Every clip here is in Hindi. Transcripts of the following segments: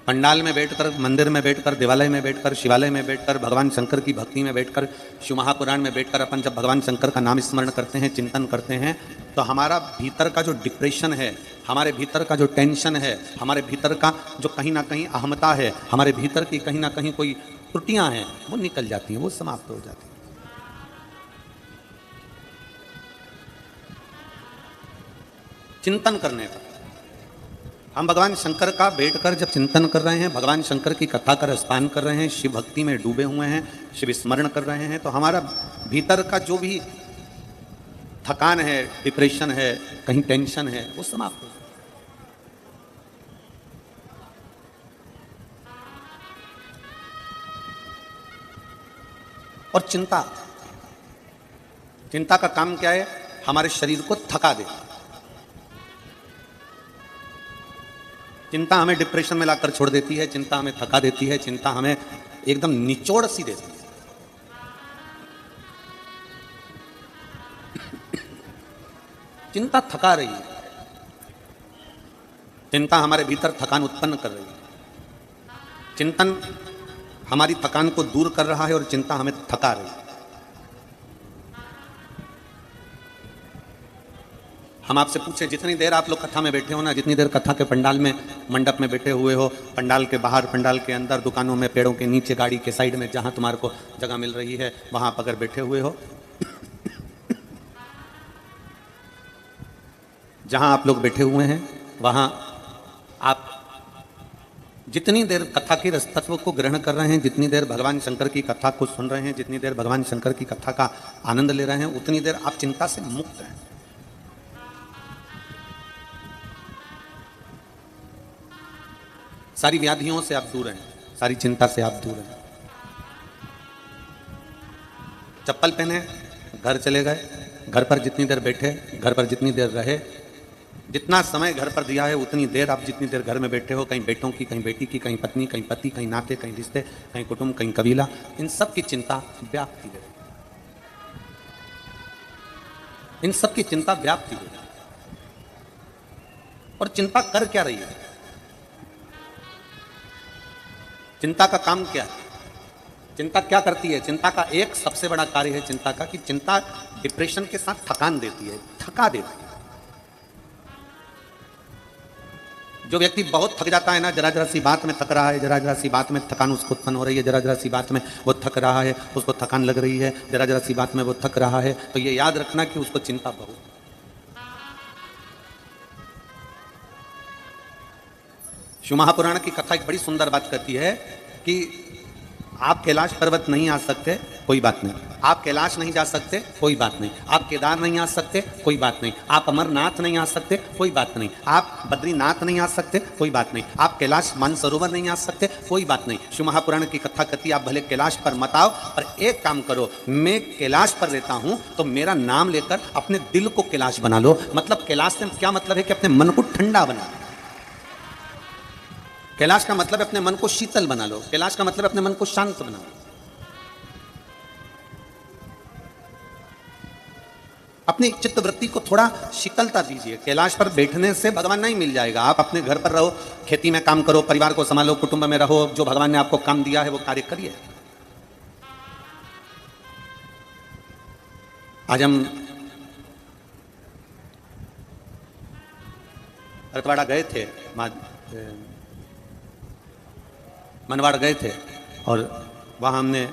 पंडाल में बैठकर, मंदिर में बैठकर, देवालय में बैठकर, शिवालय में बैठकर, भगवान शंकर की भक्ति में बैठकर, शिव महापुराण में बैठकर अपन जब भगवान शंकर का नाम स्मरण करते हैं, चिंतन करते हैं, तो हमारा भीतर का जो डिप्रेशन है, हमारे भीतर का जो टेंशन है, हमारे भीतर का जो कहीं ना कहीं अहमता है, हमारे भीतर की कहीं ना कहीं कोई त्रुटियां हैं, वो निकल जाती हैं, वो समाप्त हो जाती हैं। चिंतन करने का, हम भगवान शंकर का बैठकर जब चिंतन कर रहे हैं, भगवान शंकर की कथा का रसपान कर रहे हैं, शिव भक्ति में डूबे हुए हैं, शिव स्मरण कर रहे हैं, तो हमारा भीतर का जो भी थकान है, डिप्रेशन है, कहीं टेंशन है, वो समाप्त हो जाए। और चिंता का काम क्या है? हमारे शरीर को थका दे। चिंता हमें डिप्रेशन में लाकर छोड़ देती है, चिंता हमें थका देती है, चिंता हमें एकदम निचोड़ सी देती है। चिंता थका रही है, चिंता हमारे भीतर थकान उत्पन्न कर रही है, चिंतन हमारी थकान को दूर कर रहा है और चिंता हमें थका रही है। हम आपसे पूछे, जितनी देर आप लोग कथा में बैठे हो ना, जितनी देर कथा के पंडाल में, मंडप में बैठे हुए हो, पंडाल के बाहर, पंडाल के अंदर, दुकानों में, पेड़ों के नीचे, गाड़ी के साइड में, जहां तुम्हारे को जगह मिल रही है, वहां आप अगर बैठे हुए हो, जहां आप लोग बैठे हुए हैं, वहां आप जितनी देर कथा के रस तत्व को ग्रहण कर रहे हैं, जितनी देर भगवान शंकर की कथा को सुन रहे हैं, जितनी देर भगवान शंकर की कथा का आनंद ले रहे हैं, उतनी देर आप चिंता से मुक्त हैं। सारी व्याधियों से आप दूर हैं, सारी चिंता से आप दूर हैं। चप्पल पहने, घर चले गए, घर पर जितनी देर बैठे, घर पर जितनी देर रहे, जितना समय घर पर दिया है उतनी देर आप जितनी देर घर में बैठे हो, कहीं बेटों की, कहीं बेटी की, कहीं पत्नी, कहीं पति, कहीं नाते, कहीं रिश्ते, कहीं कुटुंब, कहीं कबीला, इन सब की चिंता व्याप्ति है, इन सब की चिंता व्याप्ति है। और चिंता कर क्या रही है? चिंता का काम क्या है? चिंता क्या करती है? चिंता का एक सबसे बड़ा कार्य है चिंता का, कि चिंता डिप्रेशन के साथ थकान देती है, थका देती है। जो व्यक्ति बहुत थक जाता है ना, जरा जरा सी बात में थक रहा है, जरा जरा सी बात में थकान उसको उत्पन्न हो रही है, जरा जरा सी बात में वो थक रहा है, उसको थकान लग रही है, जरा जरा सी बात में वो थक रहा है, तो ये याद रखना कि उसको चिंता बहुत। शिव महापुराण की कथा एक बड़ी सुंदर बात कहती है कि आप कैलाश पर्वत नहीं आ सकते, कोई बात नहीं, आप कैलाश नहीं जा सकते, कोई बात नहीं, आप केदार नहीं आ सकते, कोई बात नहीं, आप अमरनाथ नहीं आ सकते, कोई बात नहीं, आप बद्रीनाथ नहीं आ सकते, कोई बात नहीं, आप कैलाश मानसरोवर नहीं आ सकते, कोई बात नहीं। शिव महापुराण की कथा कहती है आप भले कैलाश पर मत आओ, पर एक काम करो, मैं कैलाश पर रहता हूं तो मेरा नाम लेकर अपने दिल को कैलाश बना लो। मतलब कैलाश से क्या मतलब है? कि अपने मन को ठंडा बना लो। कैलाश का मतलब अपने मन को शीतल बना लो, कैलाश का मतलब अपने मन को शांत बना लो। अपनी चित्त वृत्ति को थोड़ा शीतलता दीजिए। कैलाश पर बैठने से भगवान नहीं मिल जाएगा। आप अपने घर पर रहो, खेती में काम करो, परिवार को संभालो, कुटुंब में रहो, जो भगवान ने आपको काम दिया है वो कार्य करिए। आज हम रतवाड़ा गए थे, मनवाड़ गए थे, और वहाँ हमने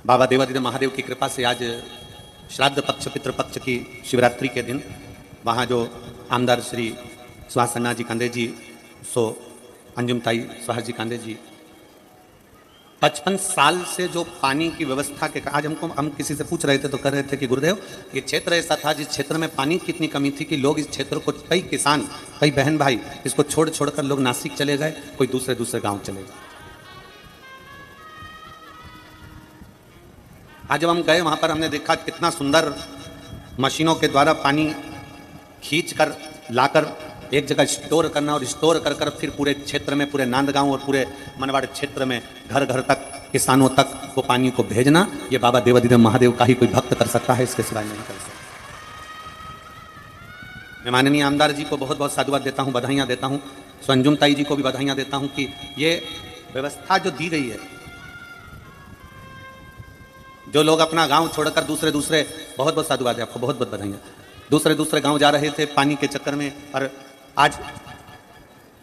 बाबा देवादिदेव महादेव की कृपा से आज श्राद्ध पक्ष, पितृपक्ष की शिवरात्रि के दिन वहाँ जो आमदार श्री सुहास सन्ना जी कांदे जी, सो अंजुमताई सुहास जी कांदे जी 55 साल से जो पानी की व्यवस्था के, आज हम किसी से पूछ रहे थे तो कह रहे थे कि गुरुदेव ये क्षेत्र ऐसा था जिस क्षेत्र में पानी की इतनी कमी थी कि लोग इस क्षेत्र को, कई किसान, कई बहन भाई इसको छोड़ छोड़कर लोग नासिक चले गए, कोई दूसरे गांव चले गए। आज जब हम गए वहां पर हमने देखा कितना सुंदर मशीनों के द्वारा पानी खींच कर लाकर एक जगह स्टोर करना, और स्टोर कर कर फिर पूरे क्षेत्र में, पूरे नांदगांव और पूरे मनवाड़ क्षेत्र में घर घर तक, किसानों तक वो पानी को भेजना, ये बाबा देवादिदेव महादेव का ही कोई भक्त कर सकता है, इसके सिवाय नहीं कर सकता। मैं माननीय आमदार जी को बहुत बहुत साधुवाद देता हूँ, बधाइयाँ देता हूँ संजुम ताई जी को भी बधाइयाँ देता हूँ कि ये व्यवस्था जो दी गई है, जो लोग अपना गांव छोड़कर दूसरे बहुत बहुत साधुवाद है आपको, बहुत बहुत बधाइयाँ, दूसरे गांव जा रहे थे पानी के चक्कर में, और आज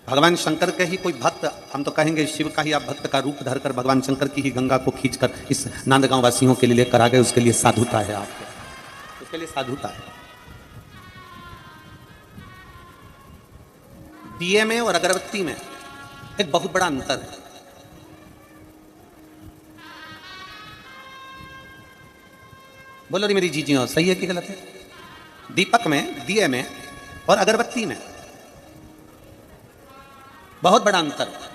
भगवान शंकर के ही कोई भक्त, हम तो कहेंगे शिव का ही आप भक्त का रूप धरकर भगवान शंकर की ही गंगा को खींचकर इस नांदगांव वासियों के लिए लेकर आ गए, उसके लिए साधुता है आपको, उसके लिए साधुता है। दिए में और अगरबत्ती में एक बहुत बड़ा अंतर है। बोलो री मेरी जीजियों, सही है कि गलत है? दीपक में, दिए में और अगरबत्ती में बहुत बड़ा अंतर है।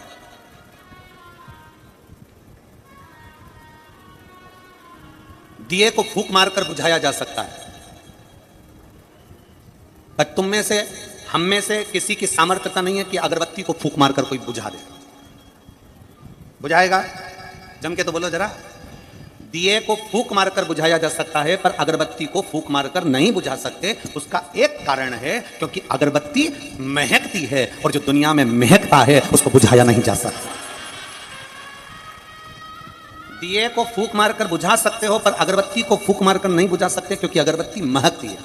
दिए को फूंक मारकर बुझाया जा सकता है, पर तुम में से, हम में से किसी की सामर्थ्यता नहीं है कि अगरबत्ती को फूंक मारकर कोई बुझा दे। बुझाएगा? जम के तो बोलो जरा। दिए को फूंक मारकर बुझाया जा सकता है, पर अगरबत्ती को फूंक मारकर नहीं बुझा सकते। उसका एक कारण है, क्योंकि अगरबत्ती महकती है, और जो दुनिया में महकता है उसको बुझाया नहीं जा सकता। दिए को फूंक मारकर बुझा सकते हो, पर अगरबत्ती को फूंक मारकर नहीं बुझा सकते, क्योंकि अगरबत्ती महकती है।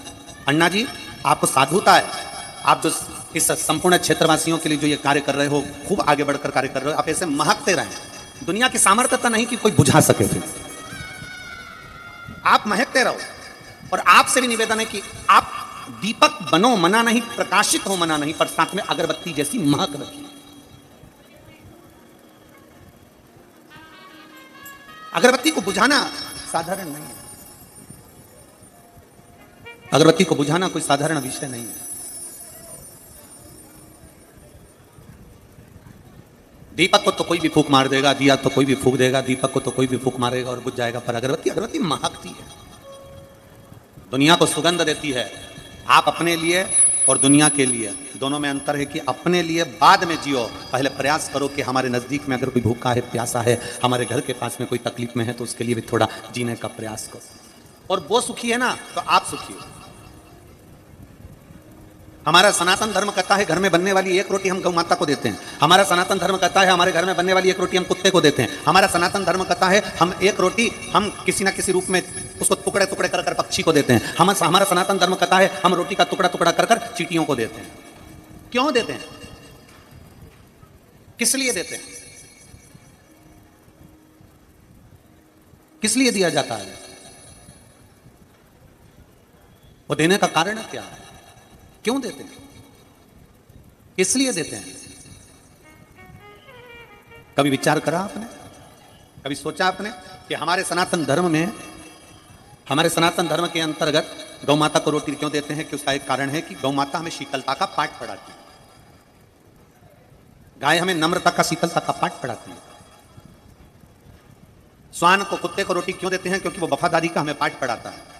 अन्ना जी, आपको साधुता है, आप जो इस संपूर्ण क्षेत्रवासियों के लिए जो ये कार्य कर रहे हो, खूब आगे बढ़कर कार्य कर रहे हो, आप ऐसे महकते रहें। दुनिया की सामर्थ्यता नहीं कि कोई बुझा सके, फिर आप महकते रहो। और आपसे भी निवेदन है कि आप दीपक बनो, मना नहीं, प्रकाशित हो मना नहीं, पर साथ में अगरबत्ती जैसी महक रखिए। अगरबत्ती को बुझाना साधारण नहीं है, अगरबत्ती को बुझाना कोई साधारण विषय नहीं है। दीपक को तो कोई भी फूंक मार देगा, दिया तो कोई भी फूंक देगा, दीपक को तो कोई भी फूंक मारेगा और बुझ जाएगा, पर अगरबत्ती महकती है, दुनिया को सुगंध देती है। आप अपने लिए और दुनिया के लिए दोनों में अंतर है कि अपने लिए बाद में जियो, पहले प्रयास करो कि हमारे नज़दीक में अगर कोई भूखा है, प्यासा है, हमारे घर के पास में कोई तकलीफ में है, तो उसके लिए भी थोड़ा जीने का प्रयास करो। और वो सुखी है ना, तो आप सुखी हो। हमारा सनातन धर्म कहता है घर में बनने वाली एक रोटी हम गौ माता को देते हैं। हमारा सनातन धर्म कहता है हमारे घर में बनने वाली एक रोटी हम कुत्ते को देते हैं। हमारा सनातन धर्म कहता है हम एक रोटी हम किसी ना किसी रूप में उसको टुकड़े टुकड़े कर कर पक्षी को देते हैं। हमारा सनातन धर्म कहता है हम रोटी का टुकड़ा टुकड़ा कर कर चींटियों को देते हैं। क्यों देते हैं? किस लिए देते हैं? किस लिए दिया जाता है? वो देने का कारण क्या है? क्यों देते हैं? इसलिए देते हैं। कभी विचार करा आपने? कभी सोचा आपने कि हमारे सनातन धर्म के अंतर्गत गौ माता को रोटी क्यों देते हैं? कि उसका एक कारण है कि गौ माता हमें शीतलता का पाठ पढ़ाती है। गाय हमें नम्रता का, शीतलता का पाठ पढ़ाती है। स्वान को, कुत्ते को रोटी क्यों देते हैं? क्योंकि वो वफादारी का हमें पाठ पढ़ाता है।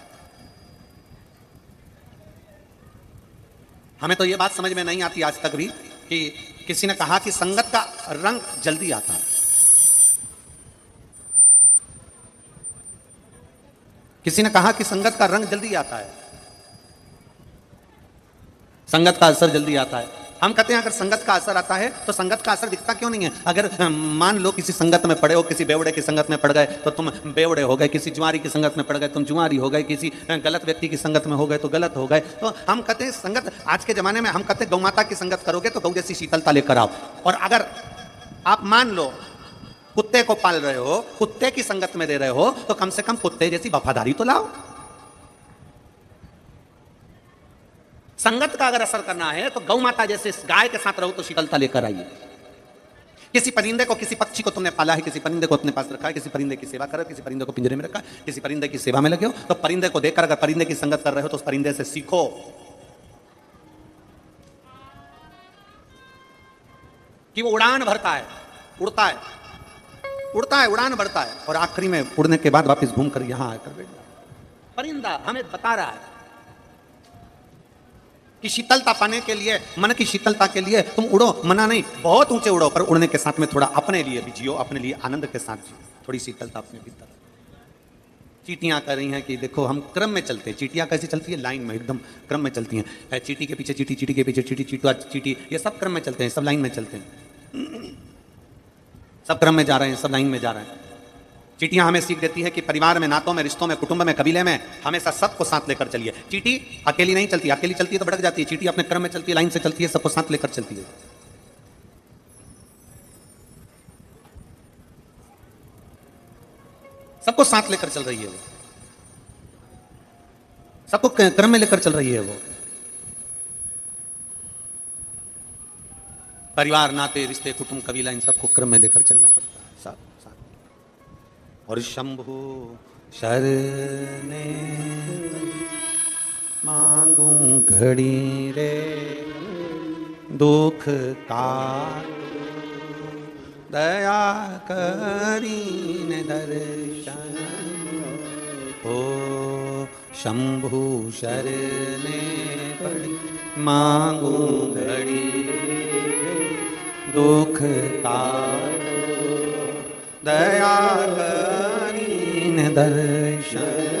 हमें तो ये बात समझ में नहीं आती आज तक भी कि किसी ने कहा कि संगत का रंग जल्दी आता है। किसी ने कहा कि संगत का रंग जल्दी आता है, संगत का असर जल्दी आता है। हम कहते हैं अगर संगत का असर आता है तो संगत का असर दिखता क्यों नहीं है? अगर मान लो किसी संगत में पड़े हो, किसी बेवड़े की संगत में पड़ गए तो तुम बेवड़े हो गए, किसी जुआरी की संगत में पड़ गए तुम जुआरी हो गए, किसी गलत व्यक्ति की संगत में हो गए तो गलत हो गए। तो हम कहते हैं संगत, आज के जमाने में हम कहते हैं गौ माता की संगत करोगे तो गौ जैसी शीतलता लेकर आओ। और अगर आप मान लो कुत्ते को पाल रहे हो, कुत्ते की संगत में दे रहे हो, तो कम से कम कुत्ते जैसी वफादारी तो लाओ। संगत का अगर असर करना है तो गौ माता जैसे गाय के साथ रहो तो शीतलता लेकर आइए। किसी परिंदे को, किसी पक्षी को तुमने पाला है, किसी परिंदे को अपने पास रखा है, किसी परिंदे की सेवा करो, किसी परिंदे को पिंजरे में रखा है, किसी परिंदे की सेवा में लगे हो, तो परिंदे को देखकर अगर परिंदे की संगत कर रहे हो तो उस परिंदे से सीखो। कि वो उड़ान भरता है, उड़ता है, उड़ान भरता है, और आखिरी में उड़ने के बाद वापस घूम कर यहां आकर बैठ जाता है। परिंदा हमें बता रहा है कि शीतलता पाने के लिए, मन की शीतलता के लिए तुम उड़ो, मना नहीं, बहुत ऊंचे उड़ो, पर उड़ने के साथ में थोड़ा अपने लिए भी जियो, अपने लिए आनंद के साथ जियो, थोड़ी शीतलता अपने भीतर। चीटियां कर रही हैं कि देखो हम क्रम में चलते हैं। चीटियां कैसे चलती है? लाइन में, एकदम क्रम में चलती हैं। चीटी के पीछे चीटी, चीटी के पीछे चीटी, चीटुआ चीटी, ये सब क्रम में चलते हैं, सब लाइन में चलते हैं, सब क्रम में जा रहे हैं, सब लाइन में जा रहे हैं। चीटियां हमें सीख देती है कि परिवार में, नातों में, रिश्तों में, कुटुंब में, कबीले में हमेशा सबको साथ लेकर चलिए। चीटी अकेली नहीं चलती, अकेली चलती है तो भटक जाती है। चीटी अपने क्रम में चलती है, लाइन से चलती है, सबको साथ लेकर चलती है। सबको साथ लेकर चल रही है वो, सबको क्रम में लेकर चल रही है वो। परिवार, नाते, रिश्ते, कुटुंब, कबीला, इन सबको क्रम में लेकर चलना पड़ता है, सब साथ। और शंभु शरणे मांगू घड़ी रे, दुख का दया करीन दर्शन हो। शंभु शरणे पड़ी मांगू घड़ी, दुख का दया करीन दर्शन।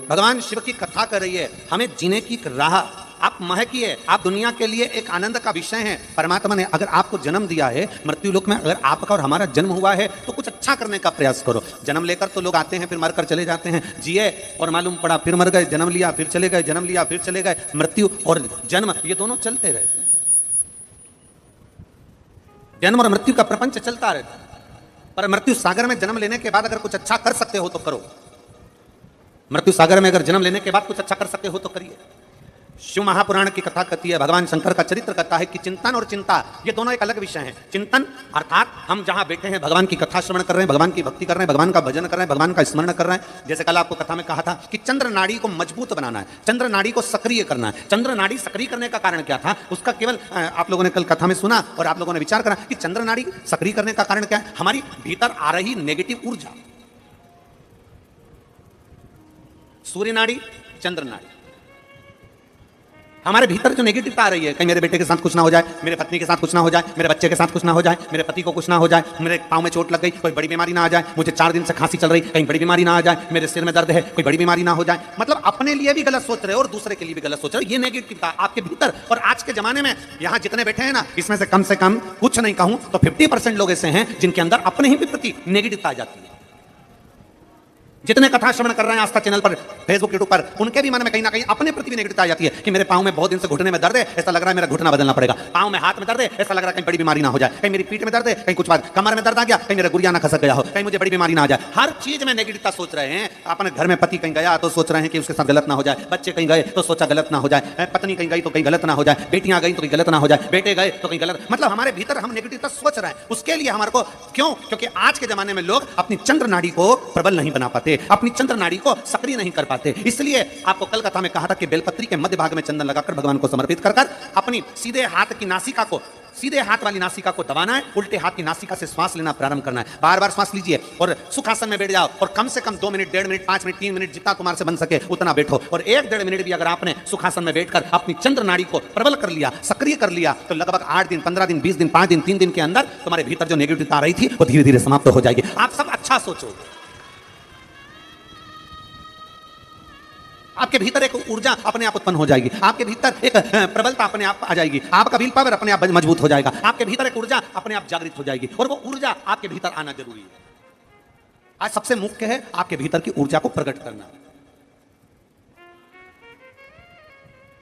भगवान शिव की कथा कर रही है, हमें जीने की राह आप महकिए, आप दुनिया के लिए एक आनंद का विषय हैं। परमात्मा ने अगर आपको जन्म दिया है, मृत्यु लोक में अगर आपका और हमारा जन्म हुआ है तो कुछ अच्छा करने का प्रयास करो। जन्म लेकर तो लोग आते हैं फिर मरकर चले जाते हैं, जिए और मालूम पड़ा फिर मर गए, जन्म लिया फिर चले गए, जन्म लिया फिर चले गए। मृत्यु और जन्म ये दोनों चलते रहते हैं, जन्म और मृत्यु का प्रपंच चलता रहता है। पर मृत्यु सागर में जन्म लेने के बाद अगर कुछ अच्छा कर सकते हो तो करो। मृत्यु सागर में अगर जन्म लेने के बाद कुछ अच्छा कर सकते हो तो करिए। शिव महापुराण की कथा कहती है, भगवान शंकर का चरित्र कहता है कि चिंतन और चिंता ये दोनों एक अलग विषय हैं। चिंतन अर्थात हम जहां बैठे हैं भगवान की कथा श्रवण कर रहे हैं, भगवान की भक्ति कर रहे हैं, भगवान का भजन कर रहे हैं, भगवान का स्मरण कर रहे हैं। जैसे कल आपको कथा में कहा था कि चंद्र नाड़ी को मजबूत बनाना है, चंद्र नाड़ी को सक्रिय करना है। चंद्र नाड़ी सक्रिय करने का कारण क्या था, उसका केवल आप लोगों ने कल कथा में सुना और आप लोगों ने विचार करा कि चंद्र नाड़ी सक्रिय करने का कारण क्या है? हमारी भीतर आ रही नेगेटिव ऊर्जा। सूर्य नाड़ी, चंद्र नाड़ी, हमारे भीतर जो नेगेटिवता आ रही है, कहीं मेरे बेटे के साथ कुछ ना हो जाए, मेरे पत्नी के साथ कुछ ना हो जाए, मेरे बच्चे के साथ कुछ ना हो जाए, मेरे पति को कुछ ना हो जाए, मेरे पाँव में चोट लग गई, कोई बड़ी बीमारी ना आ जाए, मुझे 4 दिन से खांसी चल रही, कहीं बड़ी बीमारी ना आ जाए, मेरे सिर में दर्द है, कोई बड़ी बीमारी ना हो जाए। मतलब अपने लिए भी गलत सोच रहे हो और दूसरे के लिए भी गलत सोच रहे हो। ये नेगेटिवता आपके भीतर। और आज के जमाने में यहाँ जितने बैठे हैं ना, इसमें से कम कुछ नहीं कहूं तो 50% लोग ऐसे हैं जिनके अंदर अपने ही प्रति नेगेटिवता आ जाती है। जितने कथा श्रवण कर रहे हैं आस्था चैनल पर, फेसबुक, यूट्यूब पर, उनके भी मन में कहीं ना कहीं अपने प्रति भी नेगेटिविटी आ जाती है कि मेरे पाँव में बहुत दिन से घुटने में दर्द है, ऐसा लग रहा है मेरा घुटना बदलना पड़ेगा। पाँव में, हाथ में दर्द है, ऐसा लग रहा है कहीं बड़ी बीमारी ना हो जाए, कहीं मेरी पीठ में दर्द है, कहीं कुछ बात कमर में दर्द आ गया, कहीं मेरा गुड़िया ना खसक गया हो, कहीं मुझे बड़ी बीमारी ना आ जाए। हर चीज में नेगेटिविटी सोच रहे हैं। अपने घर में पति कहीं गया तो सोच रहे हैं कि उसके साथ गलत ना हो जाए, बच्चे कहीं गए तो सोचा गलत ना हो जाए, पत्नी कहीं गई तो कहीं गलत ना हो जाए, बेटियां गई तो कहीं गलत ना हो जाए, बेटे गए तो कहीं गलत। मतलब हमारे भीतर हम नेगेटिविटी सोच रहे हैं। उसके लिए हमारे को क्यों? क्योंकि आज के जमाने में लोग अपनी चंद्र नाड़ी को प्रबल नहीं बना पाते, अपनी चंद्र नाड़ी को सक्रिय नहीं कर पाते। इसलिए आपको कल कथा में कहा था कि बेलपत्री के मध्य भाग में चंदन लगाकर भगवान को समर्पित कर अपनी सीधे हाथ की नासिका को, सीधे हाथ वाली नासिका को दबाना है, उल्टे हाथ की नासिका से श्वास लेना प्रारंभ करना है। बार बार श्वास लीजिए और सुखासन में बैठ जाओ और कम से कम 2 मिनट, 1.5 मिनट, 5 मिनट, 3 मिनट जितना तुम्हारे से बन सके उतना बैठो। और 1-1.5 मिनट भी अगर आपने सुखासन में बैठकर अपनी चंद्र नाड़ी को प्रबल कर लिया, सक्रिय कर लिया, तो लगभग 8 दिन, 15 दिन, 20 दिन, 5 दिन, 3 दिन के अंदर तुम्हारे भीतर जो नेगेटिविटी आ रही थी वो धीरे धीरे समाप्त हो जाएगी। आप सब अच्छा सोचोगे, आपके भीतर एक ऊर्जा अपने आप उत्पन्न हो जाएगी, आपके भीतर एक प्रबलता अपने आप आ जाएगी, आपका विल पावर अपने आप मजबूत हो जाएगा, आपके भीतर एक ऊर्जा अपने आप जागृत हो जाएगी। और वो ऊर्जा आपके भीतर आना जरूरी है। आज सबसे मुख्य है आपके भीतर की ऊर्जा को प्रकट करना।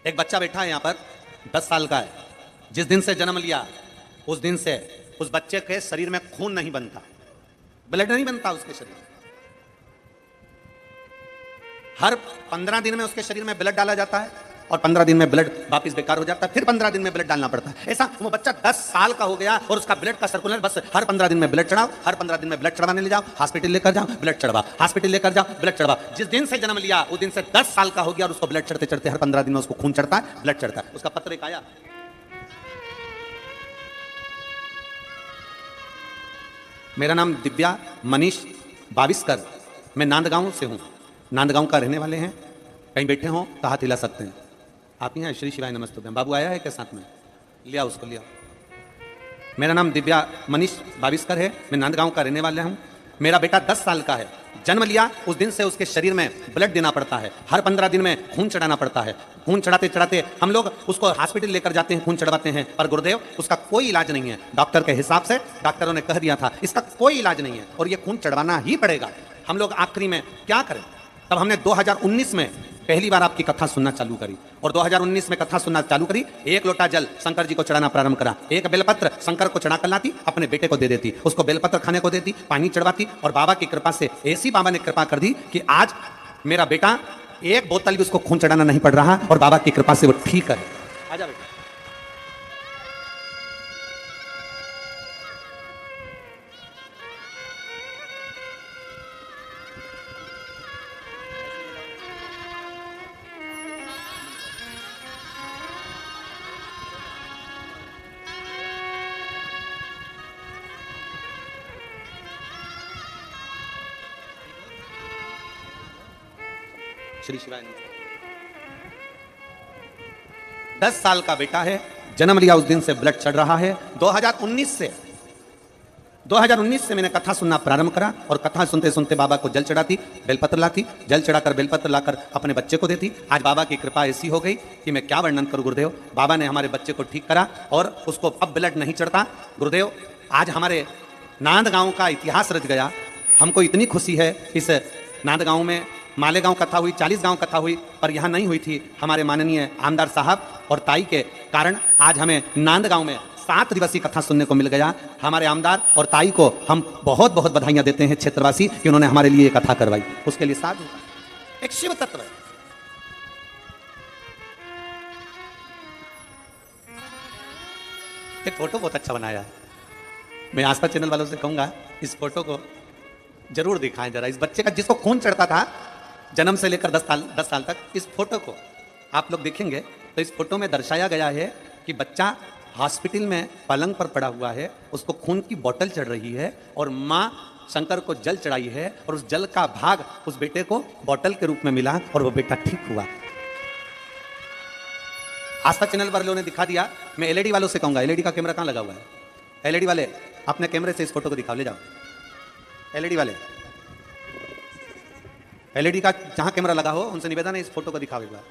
एक बच्चा बैठा है यहां पर, 10 साल का है। जिस दिन से जन्म लिया उस दिन से उस बच्चे के शरीर में खून नहीं बनता, ब्लड नहीं बनता उसके शरीर में। हर 15 दिन में उसके शरीर में ब्लड डाला जाता है और 15 दिन में ब्लड वापस बेकार हो जाता है, फिर 15 दिन में ब्लड डालना पड़ता है। ऐसा वो बच्चा 10 साल का हो गया और उसका ब्लड का सर्कुलर बस हर 15 दिन में ब्लड चढ़ाओ, हर 15 दिन में ब्लड चढ़वाने ले जाओ, हॉस्पिटल लेकर जाओ, ब्लड चढ़वाओ, हॉस्पिटल लेकर जाओ, ब्लड चढ़वाओ। जिस दिन से जन्म लिया उस दिन से 10 साल का हो गया और उसको ब्लड चढ़ते चढ़ते हर 15 दिन में उसको खून चढ़ता है, ब्लड चढ़ता है। उसका पत्र एक आया, मेरा नाम दिव्या मनीष बाविस्कर, मैं नांदगांव से हूँ, नांदगांव का रहने वाले हैं। कहीं बैठे हों तो हाथ हिला सकते हैं। आप ही हैं? श्री शिवाय नमस्तुभ्यम। बाबू आया है क्या साथ में? लिया उसको, लिया। मेरा नाम दिव्या मनीष बाविस्कर है, मैं नांदगांव का रहने वाला हूँ। मेरा बेटा 10 साल का है जन्म लिया उस दिन से उसके शरीर में ब्लड देना पड़ता है, हर 15 दिन में खून चढ़ाना पड़ता है। खून चढ़ाते चढ़ाते हम लोग उसको हॉस्पिटल लेकर जाते हैं, खून चढ़वाते हैं, पर गुरुदेव उसका कोई इलाज नहीं है। डॉक्टर के हिसाब से डॉक्टरों ने कह दिया था इसका कोई इलाज नहीं है और ये खून चढ़वाना ही पड़ेगा। हम लोग आखिरी में क्या करें? तब हमने 2019 में पहली बार आपकी कथा सुनना चालू करी और 2019 में कथा सुनना चालू करी। एक लोटा जल शंकर जी को चढ़ाना प्रारंभ करा, एक बेलपत्र शंकर को चढ़ा कर लाती, अपने बेटे को दे देती, उसको बेलपत्र खाने को देती, पानी चढ़वाती और बाबा की कृपा से ऐसी बाबा ने कृपा कर दी कि आज मेरा बेटा एक बोतल भी उसको खून चढ़ाना नहीं पड़ रहा और बाबा की कृपा से वो ठीक है। आजा बेटा। श्री शिवाय। 10 साल का बेटा है, जन्म लिया उस दिन से ब्लड चढ़ रहा है। 2019 से मैंने कथा सुनना प्रारंभ करा और कथा सुनते सुनते बाबा को जल चढ़ाती, बेलपत्र लाती, जल चढ़ाकर बेलपत्र लाकर अपने बच्चे को देती। आज बाबा की कृपा ऐसी हो गई कि मैं क्या वर्णन करूं गुरुदेव। बाबा ने हमारे बच्चे को ठीक करा और उसको अब ब्लड नहीं चढ़ता। गुरुदेव आज हमारे नांद गांव का इतिहास रच गया। हमको इतनी खुशी है, इस नांद गांव में मालेगांव कथा हुई, 40 गांव कथा हुई, पर यहाँ नहीं हुई थी। हमारे माननीय आमदार साहब और ताई के कारण आज हमें नांद गांव में 7 दिवसीय कथा सुनने को मिल गया। हमारे आमदार और ताई को हम बहुत बहुत बधाइयां देते हैं क्षेत्रवासी कि उन्होंने हमारे लिए कथा करवाई। उसके लिए साधु एक शिव तत्व है। एक फोटो बहुत अच्छा बनाया है। मैं आस्था चैनल वालों से कहूंगा इस फोटो को जरूर दिखाएं जरा। इस बच्चे का जिसको खून चढ़ता था जन्म से लेकर 10 साल तक, इस फोटो को आप लोग देखेंगे तो इस फोटो में दर्शाया गया है कि बच्चा हॉस्पिटल में पलंग पर पड़ा हुआ है, उसको खून की बोतल चढ़ रही है और माँ शंकर को जल चढ़ाई है और उस जल का भाग उस बेटे को बोतल के रूप में मिला और वो बेटा ठीक हुआ। आस्था चैनल वालों ने दिखा दिया। मैं एलईडी वालों से कहूंगा, एलईडी का कैमरा कहाँ लगा हुआ है? एलईडी वाले अपने कैमरे से इस फोटो को दिखाओ, ले जाओ। एलईडी वाले, एलईडी का जहां कैमरा लगा हो उनसे निवेदन है इस फोटो को दिखाओ एक बार।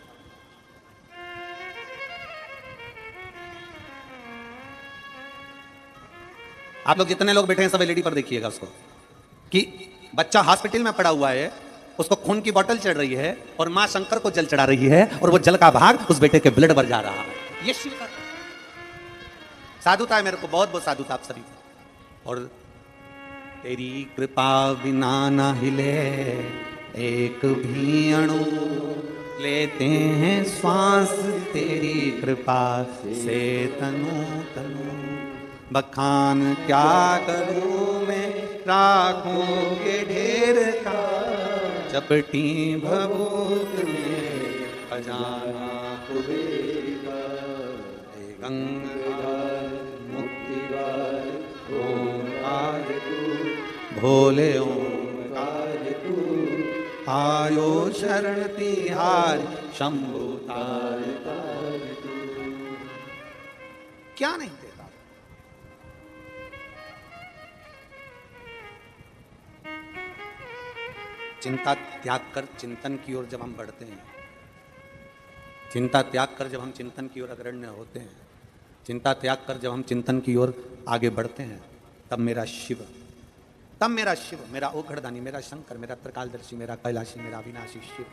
आप लोग जितने लोग बैठे हैं सब एलईडी पर देखिएगा उसको कि बच्चा हॉस्पिटल में पड़ा हुआ है, उसको खून की बोतल चढ़ रही है और मां शंकर को जल चढ़ा रही है और वो जल का भाग उस बेटे के ब्लड भर जा रहा है। ये शिव का साधुता है। मेरे को बहुत बहुत साधुता आप सभी। और तेरी कृपा बिना ना हिले एक भी अणु, लेते हैं श्वास तेरी कृपा से तनु तनु। बखान क्या करूं मैं राखों के ढेर का, चपटी भभूत में खजाना कुबेरा। गंगाधर मुक्तिदार ओंकार तू, भोले ओंकार तू, आयो शरण तिहार शंभु तार तार तू। क्या नहीं देता? चिंता त्याग कर चिंतन की ओर जब हम बढ़ते हैं, चिंता त्याग कर जब हम चिंतन की ओर अग्रण्य होते हैं, चिंता त्याग कर जब हम चिंतन की ओर आगे बढ़ते हैं, तब मेरा शिव, मेरा ओघड़दानी, मेरा शंकर, मेरा त्रिकालदर्शी, मेरा कैलाशी, मेरा अविनाशी शिव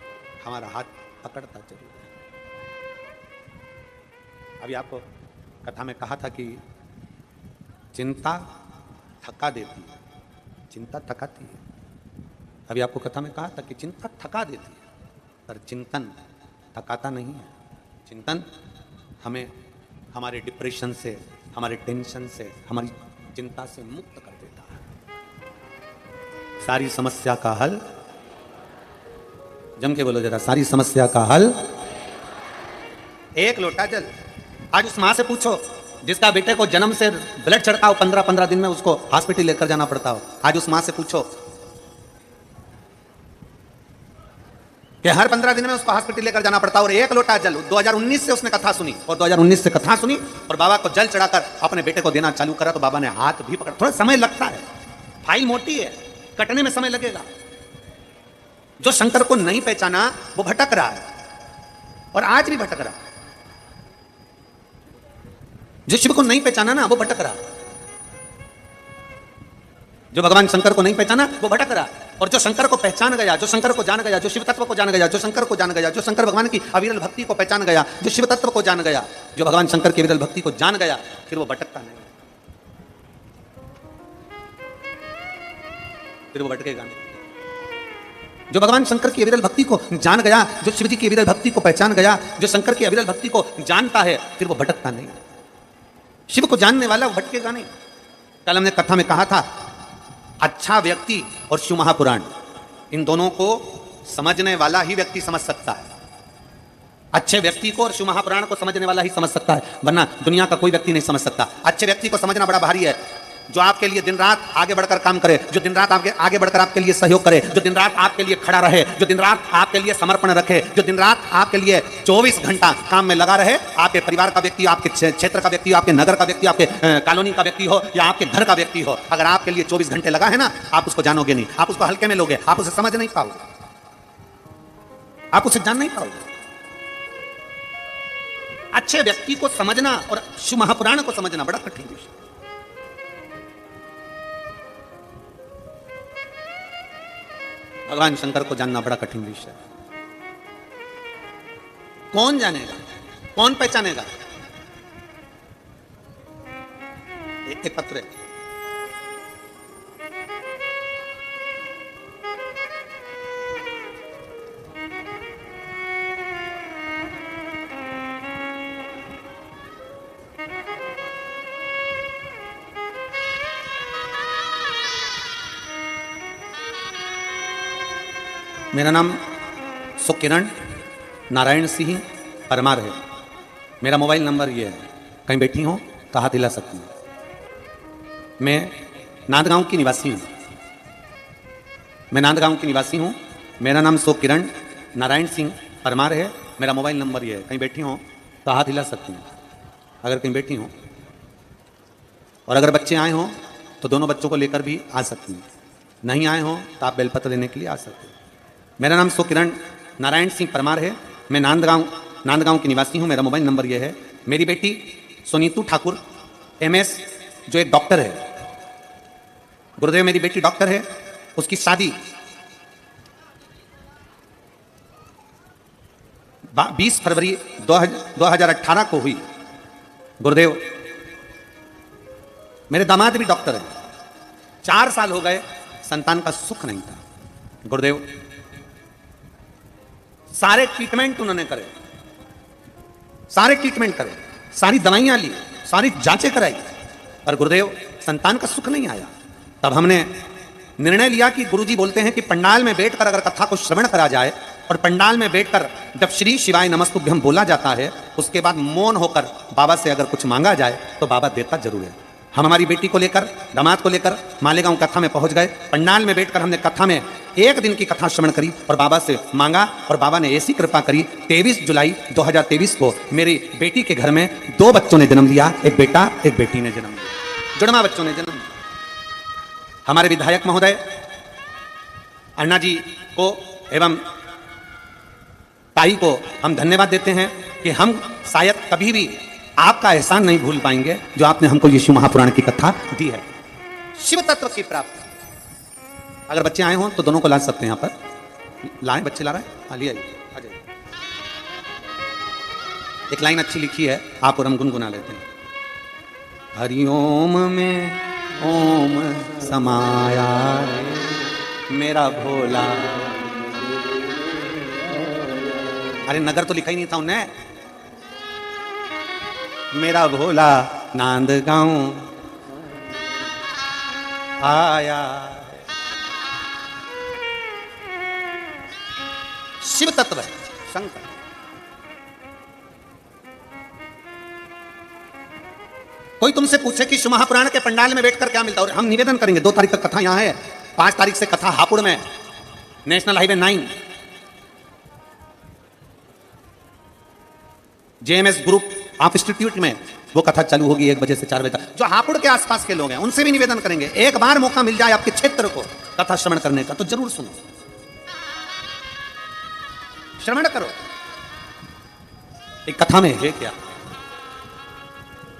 हमारा हाथ पकड़ता जरूर है। अभी आपको कथा में कहा था कि चिंता थका देती है, चिंता थकाती है। अभी आपको कथा में कहा था कि चिंता थका देती है, पर चिंतन थकाता नहीं है। चिंतन हमें हमारे डिप्रेशन से, हमारे टेंशन से, हमारी चिंता से मुक्त कर देता है। सारी समस्या का हल, जम के बोलो जरा, सारी समस्या का हल एक लोटा जल। आज उस मां से पूछो जिसका बेटे को जन्म से ब्लड चढ़ता हो, 15-15 दिन में उसको हॉस्पिटल लेकर जाना पड़ता हो। आज उस मां से पूछो कि हर 15 दिन में उसको हॉस्पिटल लेकर जाना पड़ता और एक लोटा जल। 2019 से उसने कथा सुनी और 2019 से कथा सुनी और बाबा को जल चढ़ाकर अपने बेटे को देना चालू करा तो बाबा ने हाथ भी पकड़ा। थोड़ा समय लगता है, फाइल मोटी है, कटने में समय लगेगा, जो शंकर को नहीं पहचाना वो भटक रहा है और आज भी भटक रहा है। जो शिव को नहीं पहचाना ना वो भटक रहा है। जो भगवान शंकर को नहीं पहचाना वो भटक रहा है। और जो शंकर को पहचान गया, जो शंकर को जान गया, जो शिव तत्व को जान गया, जो शंकर को जान गया, जो शंकर भगवान की अविरल भक्ति को पहचान गया, जो शिव तत्व को जान गया, जो भगवान शंकर की अविरल भक्ति को जान गया, फिर वो भटकता नहीं, फिर वो भटकेगा नहीं। जो भगवान शंकर की अविरल भक्ति को जान गया, जो शिव जी की अविरल भक्ति को पहचान गया, जो शंकर की अविरल भक्ति को जानता है, फिर वो भटकता नहीं। शिव को जानने वाला वो भटकेगा नहीं। कल हमने कथा में कहा था, अच्छा व्यक्ति और शिव महापुराण, इन दोनों को समझने वाला ही व्यक्ति समझ सकता है। अच्छे व्यक्ति को और शिव महापुराण को समझने वाला ही समझ सकता है, वरना दुनिया का कोई व्यक्ति नहीं समझ सकता। अच्छे व्यक्ति को समझना बड़ा भारी है, जो आपके लिए दिन रात आगे बढ़कर काम करे, जो दिन रात आपके आगे बढ़कर आपके लिए सहयोग करे, जो दिन रात आपके लिए खड़ा रहे, जो दिन रात आपके लिए समर्पण रखे, जो दिन रात आपके लिए 24 घंटा काम में लगा रहे। आपके परिवार का व्यक्ति, आपके क्षेत्र का व्यक्ति, आपके नगर का व्यक्ति, आपके कॉलोनी का व्यक्ति हो या आपके घर का व्यक्ति हो, अगर आपके लिए 24 घंटे लगा है ना, आप उसको जानोगे नहीं, आप उसको हल्के में लोगे, आप उसे समझ नहीं पाओगे, आप उसे जान नहीं पाओगे। अच्छे व्यक्ति को समझना और शिव महापुराण को समझना बड़ा कठिन विषय। भगवान शंकर को जानना बड़ा कठिन विषय है। कौन जानेगा, कौन पहचानेगा? एक पत्र है, मेरा नाम सुकिरण नारायण सिंह परमार है। मेरा मोबाइल नंबर ये है, कहीं बैठी हो तो हाथ हिला सकती हूँ। मैं नांदगांव की निवासी हूँ, मैं नांदगांव की निवासी हूँ। मेरा नाम सुकिरण नारायण सिंह परमार है। मेरा मोबाइल नंबर ये है, कहीं बैठी हो तो हाथ हिला सकती हूँ अगर कहीं बैठी हो। और अगर बच्चे आए हों तो दोनों बच्चों को लेकर भी आ सकती हैं। नहीं आए हों तो आप बेलपत्र लेने के लिए आ सकते हैं। मेरा नाम सुकिरण नारायण सिंह परमार है। मैं नांदगांव की निवासी हूँ। मेरा मोबाइल नंबर यह है। मेरी बेटी सुनीतू ठाकुर MS, जो एक डॉक्टर है, गुरुदेव मेरी बेटी डॉक्टर है, उसकी शादी 20 फरवरी 2018 को हुई। गुरुदेव मेरे दामाद भी डॉक्टर हैं। 4 साल हो गए, संतान का सुख नहीं था। गुरुदेव सारे ट्रीटमेंट उन्होंने करे, सारे ट्रीटमेंट करे, सारी दवाइयां ली, सारी जांचें कराई, पर गुरुदेव संतान का सुख नहीं आया। तब हमने निर्णय लिया कि गुरुजी बोलते हैं कि पंडाल में बैठकर अगर कथा को श्रवण करा जाए और पंडाल में बैठकर जब श्री शिवाय नमस्तुभ्यम बोला जाता है, उसके बाद मौन होकर बाबा से अगर कुछ मांगा जाए तो बाबा देता जरूर है। हम हमारी बेटी को लेकर, दामाद को लेकर मालेगांव कथा में पहुंच गए। पंडाल में बैठकर हमने कथा में 1 दिन की कथा श्रवण करी और बाबा से मांगा, और बाबा ने ऐसी कृपा करी 23 जुलाई 2023 को मेरी बेटी के घर में 2 बच्चों ने जन्म लिया, एक बेटा एक बेटी ने जन्म लिया, जुड़वा बच्चों ने जन्म लिया। हमारे विधायक महोदय अन्ना जी को एवं ताई को हम धन्यवाद देते हैं कि हम शायद कभी भी आपका एहसान नहीं भूल पाएंगे जो आपने हमको ये शिव महापुराण की कथा दी है। शिव तत्व की प्राप्ति। अगर बच्चे आए हों तो दोनों को ला सकते हैं। यहाँ पर लाएं, बच्चे ला रहे हैं, हाँ लिए आ जाइए। एक लाइन अच्छी लिखी है, आप और हम गुनगुना लेते हैं। हरिओम में ओम समाया मेरा भोला। अरे नगर तो लिखा ही नहीं था उन्हें। मेरा भोला नांदगांव आया। शिव तत्व है शंकर। कोई तुमसे पूछे कि शिव महापुराण के पंडाल में बैठकर क्या मिलता है, और हम निवेदन करेंगे 2 तारीख तक कथा यहां है, 5 तारीख से कथा हापुड़ में national highway 9 JMS group of institute में वो कथा चालू होगी 1 बजे से 4 बजे तक। जो हापुड़ के आसपास के लोग हैं उनसे भी निवेदन करेंगे, एक बार मौका मिल जाए आपके क्षेत्र को कथा श्रवण करने का तो जरूर सुनो। श्रवण करो। एक कथा में है क्या?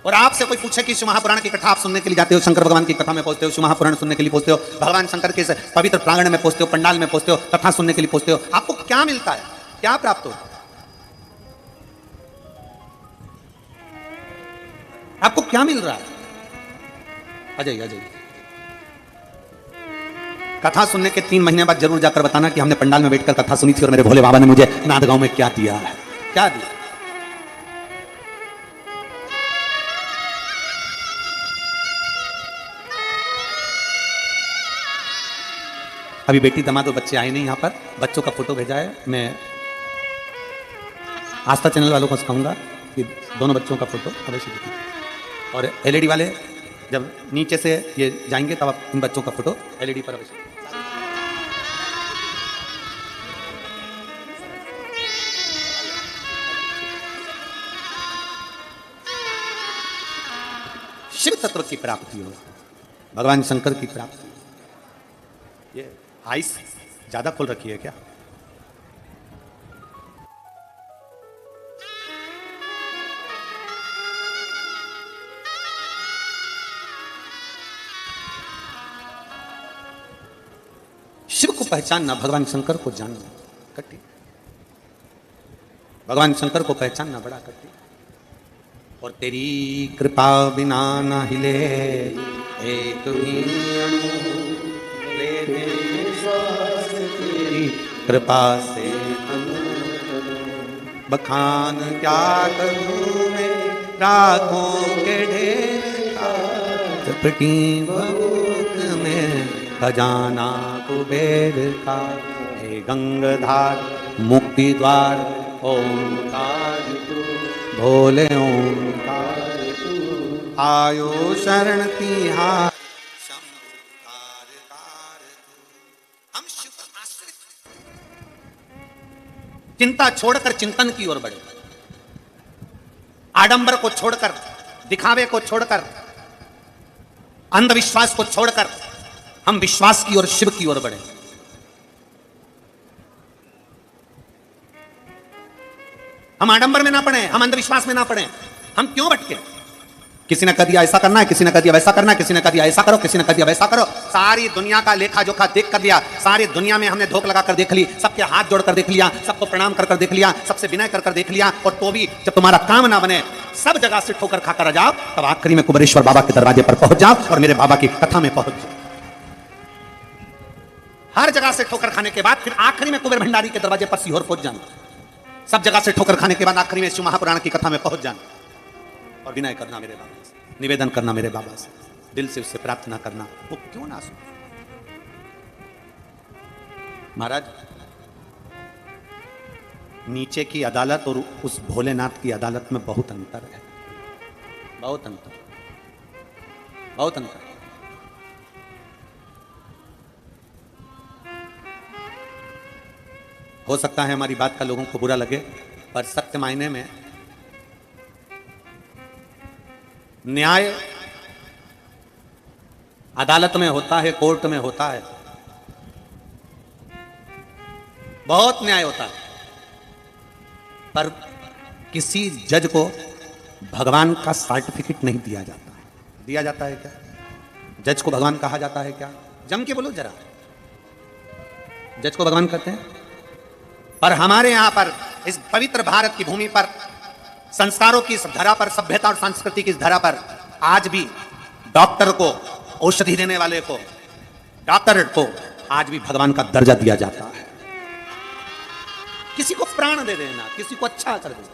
और आपसे कोई पूछे कि शिव महापुराण की कथा आप सुनने के लिए जाते हो, शंकर भगवान की कथा में पहुंचते हो, शिव महापुराण सुनने के लिए पहुंचते हो, भगवान शंकर के पवित्र प्रांगण में पहुंचते हो, पंडाल में पहुंचते हो, कथा सुनने के लिए पहुंचते हो, आपको क्या मिलता है, क्या प्राप्त हो? आपको क्या मिल रहा है? अजय अजय कथा सुनने के 3 महीने बाद जरूर जाकर बताना कि हमने पंडाल में बैठकर कथा सुनी थी और मेरे भोले बाबा ने मुझे नादगांव में क्या दिया है, क्या दिया। अभी बेटी दमाद और बच्चे आए नहीं यहाँ पर, बच्चों का फोटो भेजा है। मैं आस्था चैनल वालों को कहूँगा कि दोनों बच्चों का फोटो अवश्य दिखाएं, और एलईडी वाले जब नीचे से ये जाएंगे तब आप इन बच्चों का फोटो एलईडी पर अवश्य। शिव तत्व की प्राप्ति हो, भगवान शंकर की प्राप्ति। ये आइस ज्यादा खोल रखी है क्या? शिव को पहचानना, भगवान शंकर को जानना कठिन। भगवान शंकर को पहचानना बड़ा कठिन। और तेरी कृपा बिना न हिले एक भी अणु, तेरी कृपा से बखान क्या करूं मैं, राखों के ढेर का चपटी भूत में खजाना कुबेर का। हे गंगाधार मुक्ति द्वार ओंकार तू, भोले ओंकार तू, आयो शरण तिहार हम शिव आश्रित। चिंता छोड़कर चिंतन की ओर बढ़े, आडंबर को छोड़कर, दिखावे को छोड़कर, अंधविश्वास को छोड़कर हम विश्वास की ओर, शिव की ओर बढ़े। हम आडंबर में ना पड़े, हम अंधविश्वास में ना पड़े। हम क्यों भटके? किसी ने कह दिया ऐसा करना है, किसी ने कह दिया वैसा करना है, किसी ने कह दिया ऐसा करो, किसी ने कह दिया वैसा करो। सारी दुनिया का लेखा जोखा देख कर दिया, सारी दुनिया में हमने धोख लगा कर देख ली, सबके हाथ जोड़कर देख लिया, सबको प्रणाम कर कर देख लिया, सबसे विनय कर कर देख लिया, और तो भी जब तुम्हारा काम ना बने, सब जगह से ठोकर खाकर आ जाओ, तब आखिरी में कुबेरेश्वर बाबा के दरवाजे पर पहुंच जाओ और मेरे बाबा की कथा में पहुंच जाओ। हर जगह से ठोकर खाने के बाद फिर आखिरी में कुबेर भंडारी के दरवाजे पर सीहोर पहुंच जाना। सब जगह से ठोकर खाने के बाद आखिरी में शिव महापुराण की कथा में पहुंच जाना और विनय करना मेरे बाबा से, निवेदन करना मेरे बाबा से, दिल से उससे प्रार्थना करना। वो क्यों ना सुने? महाराज, नीचे की अदालत और उस भोलेनाथ की अदालत में बहुत अंतर है, बहुत अंतर, बहुत अंतर। हो सकता है हमारी बात का लोगों को बुरा लगे, पर सत्य मायने में न्याय अदालत में होता है, कोर्ट में होता है, बहुत न्याय होता है, पर किसी जज को भगवान का सर्टिफिकेट नहीं दिया जाता है। दिया जाता है क्या? जज को भगवान कहा जाता है क्या? जम के बोलो जरा, जज को भगवान कहते हैं? पर हमारे यहां पर इस पवित्र भारत की भूमि पर, संस्कारों की इस धरा पर, सभ्यता और संस्कृति की इस धरा पर आज भी डॉक्टर को, औषधि देने वाले को, डॉक्टर को आज भी भगवान का दर्जा दिया जाता है। किसी को प्राण दे देना, किसी को अच्छा कर देना,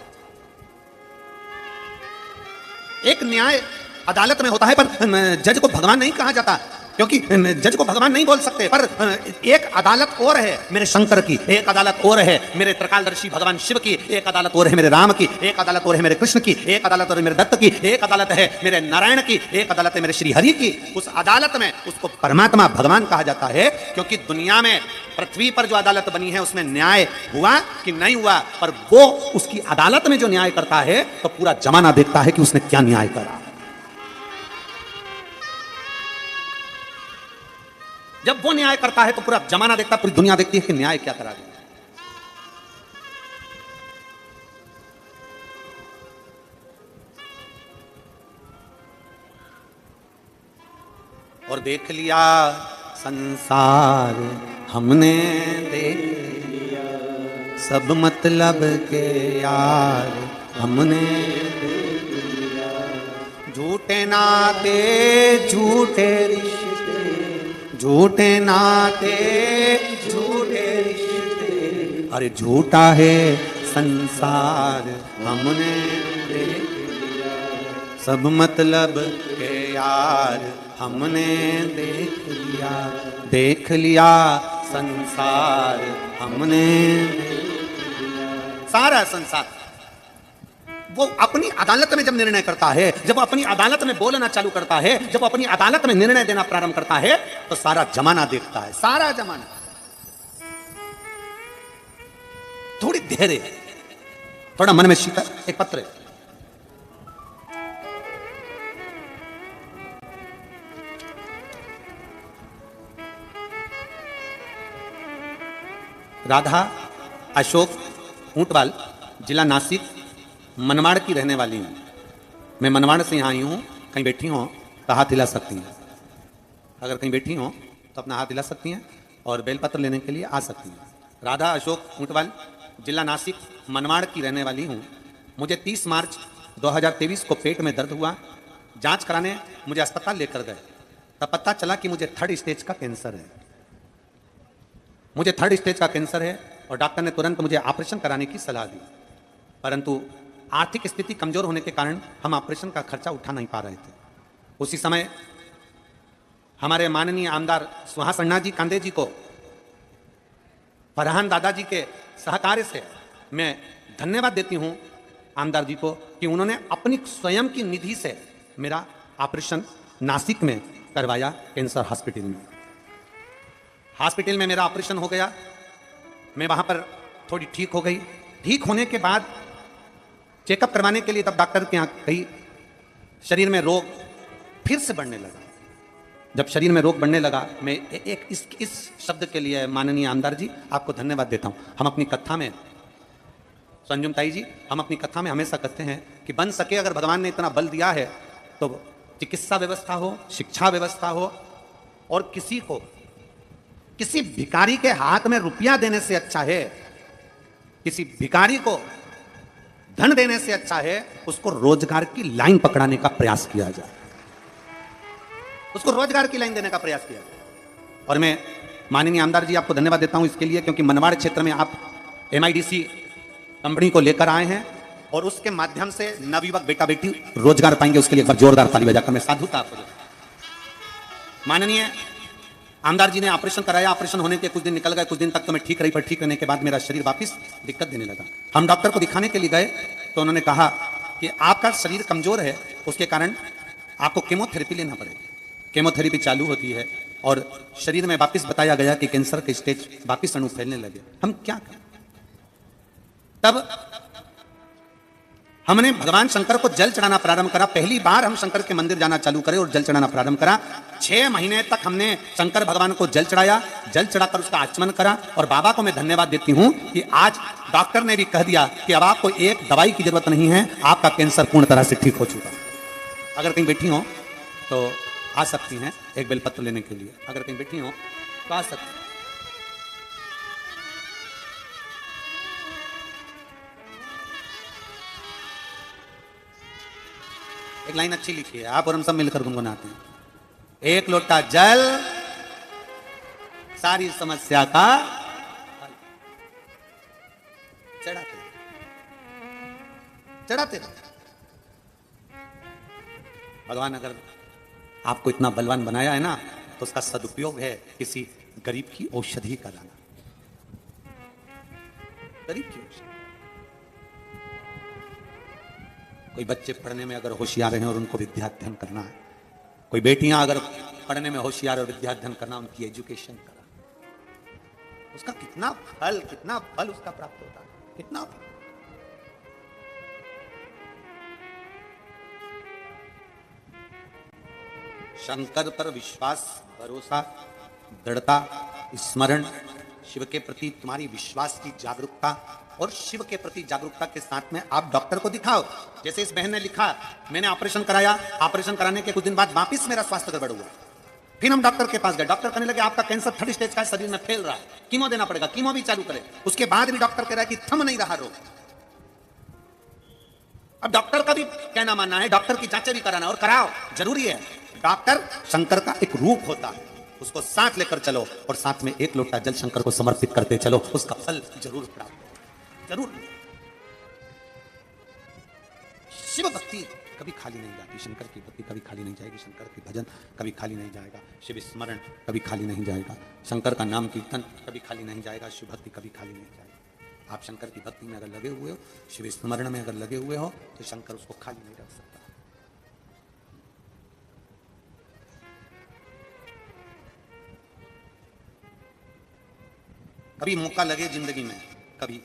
एक न्याय अदालत में होता है, पर जज को भगवान नहीं कहा जाता, क्योंकि जज को भगवान नहीं बोल सकते। पर एक अदालत और है मेरे शंकर की, एक अदालत और है मेरे त्रिकालदर्शी भगवान शिव की, एक अदालत और है मेरे राम की, एक अदालत और है मेरे कृष्ण की, एक अदालत और है मेरे दत्त की, एक अदालत है मेरे नारायण की, एक अदालत है मेरे श्री हरि की। उस अदालत में उसको परमात्मा भगवान कहा जाता है, क्योंकि दुनिया में, पृथ्वी पर जो अदालत बनी है उसमें न्याय हुआ कि नहीं हुआ, पर वो उसकी अदालत में जो न्याय करता है तो पूरा जमाना देखता है कि उसने क्या न्याय करा। जब वो न्याय करता है तो पूरा जमाना देखता, पूरी दुनिया देखती है कि न्याय क्या करा दिया। और देख लिया संसार हमने देख लिया, सब मतलब के यार हमने देख लिया, झूठे नाते झूठे रिश्ते, झूठे नाते झूठे रिश्ते, अरे झूठा है संसार हमने देख लिया, सब मतलब के यार हमने देख लिया संसार हमने देख लिया। सारा संसार वो अपनी अदालत में जब निर्णय करता है, जब वो अपनी अदालत में बोलना चालू करता है, जब वो अपनी अदालत में निर्णय देना प्रारंभ करता है, तो सारा जमाना देखता है, सारा जमाना। थोड़ी धैर्य, थोड़ा मन में शीतल। एक पत्र है, राधा अशोक ऊंटवाल, जिला नासिक, मनवाड़ की रहने वाली हूँ। मैं मनवाड़ से यहाँ आई हूँ। कहीं बैठी हो तो हाथ हिला सकती हैं, अगर कहीं बैठी हो तो अपना हाथ हिला सकती हैं और बेलपत्र लेने के लिए आ सकती हैं। राधा अशोक ऊंटवाल, जिला नासिक, मनवाड़ की रहने वाली हूँ। मुझे 30 मार्च 2023 को पेट में दर्द हुआ। जांच कराने मुझे अस्पताल लेकर गए, तब पता चला कि मुझे 3rd स्टेज का कैंसर है। मुझे 3rd स्टेज का कैंसर है और डॉक्टर ने तुरंत मुझे ऑपरेशन कराने की सलाह दी, परंतु आर्थिक स्थिति कमजोर होने के कारण हम ऑपरेशन का खर्चा उठा नहीं पा रहे थे। उसी समय हमारे माननीय आमदार सुहास अन्ना जी कांदे जी को, फरहान दादाजी के सहकार्य से मैं धन्यवाद देती हूं आमदार जी को कि उन्होंने अपनी स्वयं की निधि से मेरा ऑपरेशन नासिक में करवाया, कैंसर हॉस्पिटल में। हॉस्पिटल में मेरा ऑपरेशन हो गया। मैं वहां पर थोड़ी ठीक हो गई। ठीक होने के बाद चेकअप करवाने के लिए तब डॉक्टर के यहाँ गई। शरीर में रोग फिर से बढ़ने लगा। जब शरीर में रोग बढ़ने लगा, मैं एक इस शब्द के लिए माननीय आमदार जी आपको धन्यवाद देता हूं। हम अपनी कथा में, संजुम ताई जी, हम अपनी कथा में हमेशा कहते हैं कि बन सके अगर भगवान ने इतना बल दिया है तो चिकित्सा व्यवस्था हो, शिक्षा व्यवस्था हो, और किसी को, किसी भिखारी के हाथ में रुपया देने से अच्छा है, किसी भिखारी को धन देने से अच्छा है उसको रोजगार की लाइन पकड़ाने का प्रयास किया जाए, उसको रोजगार की लाइन देने का प्रयास किया जाए। और मैं माननीय आमदार जी आपको धन्यवाद देता हूं इसके लिए, क्योंकि मनवाड़ क्षेत्र में आप MIDC कंपनी को लेकर आए हैं और उसके माध्यम से नवयुवक बेटा बेटी रोजगार पाएंगे। उसके लिए एक बार जोरदार ताली बजाकर मैं साधुता आपको देता हूं। माननीय आमदार जी ने ऑपरेशन कराया। ऑपरेशन होने के कुछ दिन निकल गए, कुछ दिन तक तो मैं ठीक रही, पर ठीक रहने के बाद मेरा शरीर वापस दिक्कत देने लगा। हम डॉक्टर को दिखाने के लिए गए तो उन्होंने कहा कि आपका शरीर कमजोर है, उसके कारण आपको केमोथेरेपी लेना पड़ेगा। केमोथेरेपी चालू होती है और शरीर में वापस बताया गया कि कैंसर के स्टेज वापस अणु फैलने लगे। हम क्या करें? तब हमने भगवान शंकर को जल चढ़ाना प्रारंभ करा। पहली बार हम शंकर के मंदिर जाना चालू करें और जल चढ़ाना प्रारंभ करा। 6 महीने तक हमने शंकर भगवान को जल चढ़ाया, जल चढ़ाकर उसका आचमन करा। और बाबा को मैं धन्यवाद देती हूं कि आज डॉक्टर ने भी कह दिया कि अब आपको एक दवाई की जरूरत नहीं है, आपका कैंसर पूर्ण तरह से ठीक हो चुका। अगर कहीं बैठी हो तो आ सकती हैं एक बेलपत्र लेने के लिए। अगर कहीं बैठी हो तो आ सकती हैं। एक लाइन अच्छी लिखी है, आप और हम सब मिलकर गुनगुनाते हैं। एक लोटा जल सारी समस्या का हल। चढ़ाते चढ़ाते भगवान अगर आपको इतना बलवान बनाया है ना, तो उसका सदुपयोग है किसी गरीब की औषधि कराना। गरीब की औषधि। कोई बच्चे पढ़ने में अगर होशियार हैं और उनको विद्याध्ययन करना है, कोई बेटियां अगर पढ़ने में होशियार और विद्याध्ययन करना, उनकी एजुकेशन करा, उसका कितना फल उसका प्राप्त होता है, कितना फल। शंकर पर विश्वास, भरोसा, दृढ़ता, स्मरण, शिव के प्रति तुम्हारी विश्वास की जागरूकता और शिव के प्रति जागरूकता के साथ में आप डॉक्टर को दिखाओ। जैसे इस बहन ने लिखा, मैंने ऑपरेशन कराया, ऑपरेशन कराने के कुछ दिन बाद वापस मेरा स्वास्थ्य गड़बड़ हुआ। फिर हम डॉक्टर के पास गए, डॉक्टर कहने लगे आपका कैंसर 3rd स्टेज का शरीर में फैल रहा है, कीमो देना पड़ेगा, कीमो भी चालू करे। उसके बाद भी डॉक्टर कह रहा है कि थम नहीं रहा रोग। अब डॉक्टर का भी कहना मानना है, डॉक्टर की जांचें भी कराना, और कराओ, जरूरी है। डॉक्टर शंकर का एक रूप होता है, उसको साथ लेकर चलो और साथ में 1 लोटा जल शंकर को समर्पित करते चलो, उसका फल जरूर प्राप्त हो, जरूर। शिव भक्ति कभी खाली नहीं जाती, शंकर की भक्ति कभी खाली नहीं जाएगी, शंकर की भजन कभी खाली नहीं जाएगा, शिव स्मरण कभी खाली नहीं जाएगा, शंकर का नाम कीर्तन कभी खाली नहीं जाएगा, शिव भक्ति कभी खाली नहीं जाएगी। आप शंकर की भक्ति में अगर लगे हुए हो, शिव स्मरण में अगर लगे हुए हो, तो शंकर उसको खाली नहीं रख सकता। कभी मौका लगे जिंदगी में, कभी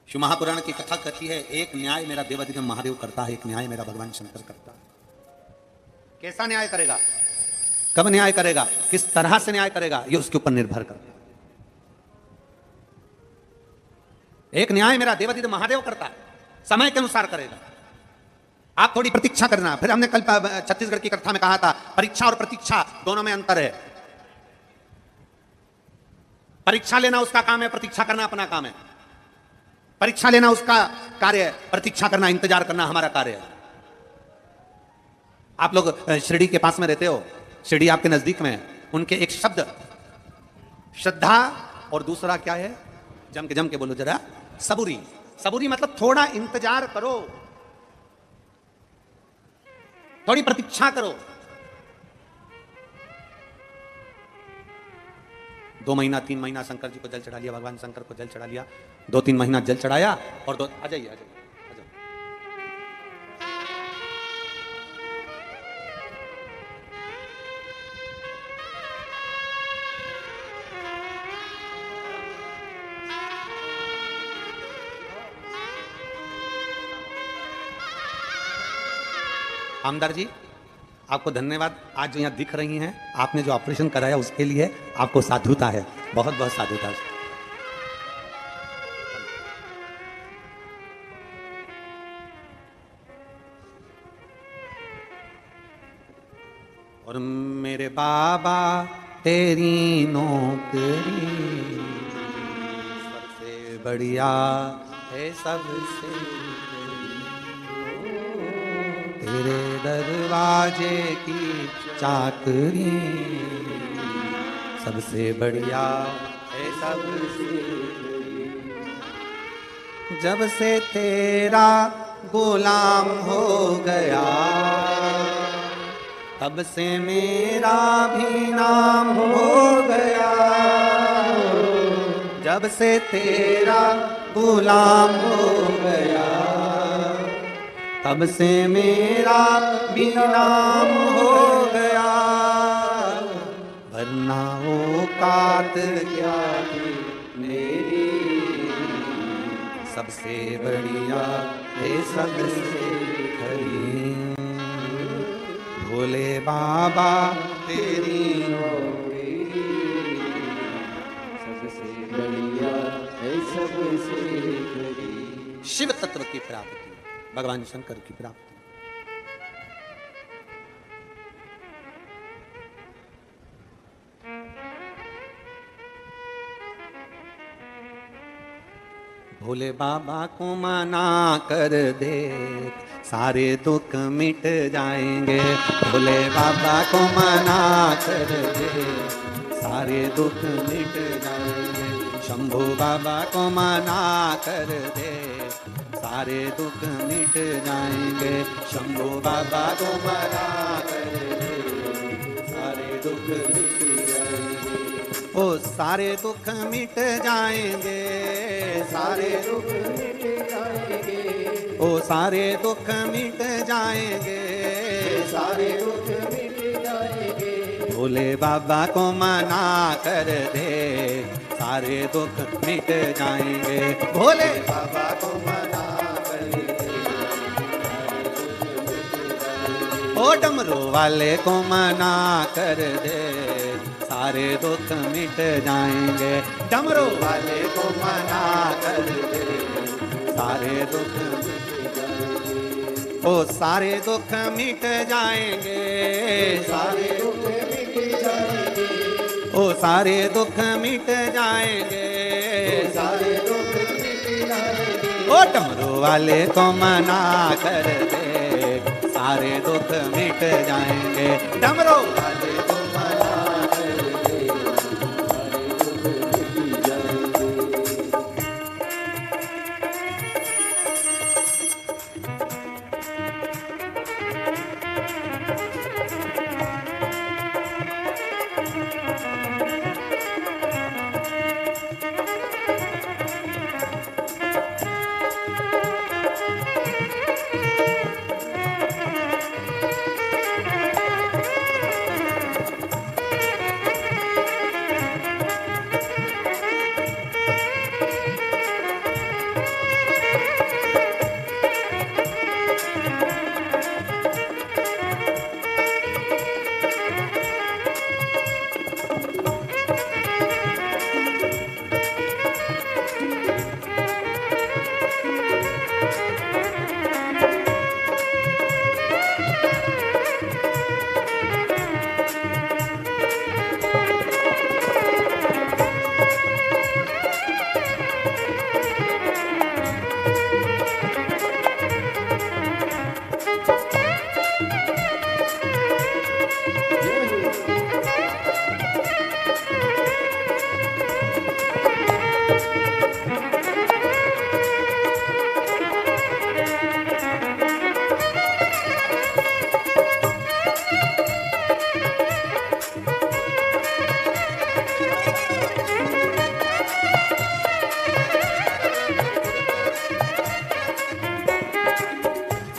शिव महापुराण की कथा कहती है, एक न्याय मेरा देवाधिदेव महादेव करता है, एक न्याय मेरा भगवान शंकर करता है। कैसा न्याय करेगा, कब न्याय करेगा, किस तरह से न्याय करेगा, ये उसके ऊपर निर्भर करता है। एक न्याय मेरा देवाधिदेव महादेव करता है, समय के अनुसार करेगा। आप थोड़ी प्रतीक्षा करना। फिर हमने कल छत्तीसगढ़ की कथा में कहा था, परीक्षा और प्रतीक्षा दोनों में अंतर है। परीक्षा लेना उसका काम है, प्रतीक्षा करना अपना काम है। परीक्षा लेना उसका कार्य है, प्रतीक्षा करना, इंतजार करना हमारा कार्य है। आप लोग शिरडी के पास में रहते हो, शिरडी आपके नजदीक में है, उनके एक शब्द श्रद्धा और दूसरा क्या है, जम के बोलो जरा, सबूरी। सबूरी मतलब थोड़ा इंतजार करो, थोड़ी प्रतीक्षा करो। 2 महीना 3 महीना शंकर जी को जल चढ़ा लिया, भगवान शंकर को जल चढ़ा लिया, 2-3 महीना जल चढ़ाया और आ जाइए। आमदार जी आपको धन्यवाद, आज जो यहाँ दिख रही हैं, आपने जो ऑपरेशन कराया उसके लिए आपको साधुता है, बहुत बहुत साधुता। और मेरे बाबा तेरी नौकरी सबसे बढ़िया है, सबसे तेरे दरवाजे की चाकरी सबसे बढ़िया है, सबसे। जब से तेरा गुलाम हो गया, तब से मेरा भी नाम हो गया। जब से तेरा गुलाम हो गया, तब से मेरा भी नाम हो गया। वरना औकात क्या थी मेरी, सबसे बढ़िया है, सबसे खरी। भोले बाबा तेरी नौकरी सबसे बढ़िया है, सबसे खरी। शिव तत्व की प्राप्ति, भगवान शंकर की प्राप्ति। भोले बाबा को मना कर दे, सारे दुख मिट जाएंगे। भोले बाबा को मना कर दे, सारे दुख मिट जाएंगे। शंभू बाबा को मना कर दे, सारे दुख मिट जाएंगे। शंभू बाबा को मना कर दे, सारे दुख मिट जाएंगे। ओ सारे दुख मिट जाएंगे, सारे दुख मिट जाएंगे। ओ सारे दुख मिट जाएंगे, सारे दुख मिट जाएंगे। भोले बाबा को मना कर दे, सारे दुख मिट जाएंगे। भोले बाबा को मना कर दे, ओ डमरू वाले को मना कर दे, सारे दुख मिट जाएंगे। डमरू वाले को मना कर दे, सारे दुख मिट जाएंगे। ओ सारे दुख मिट जाएंगे, सारे ओ सारे दुख मिट जाएंगे, सारे दुख मिट जाएंगे। ओ डमरू वाले को मना कर दे, सारे दुख मिट जाएंगे। डमरू वाले को मना कर दे, सारे दुख मिट जाएंगे।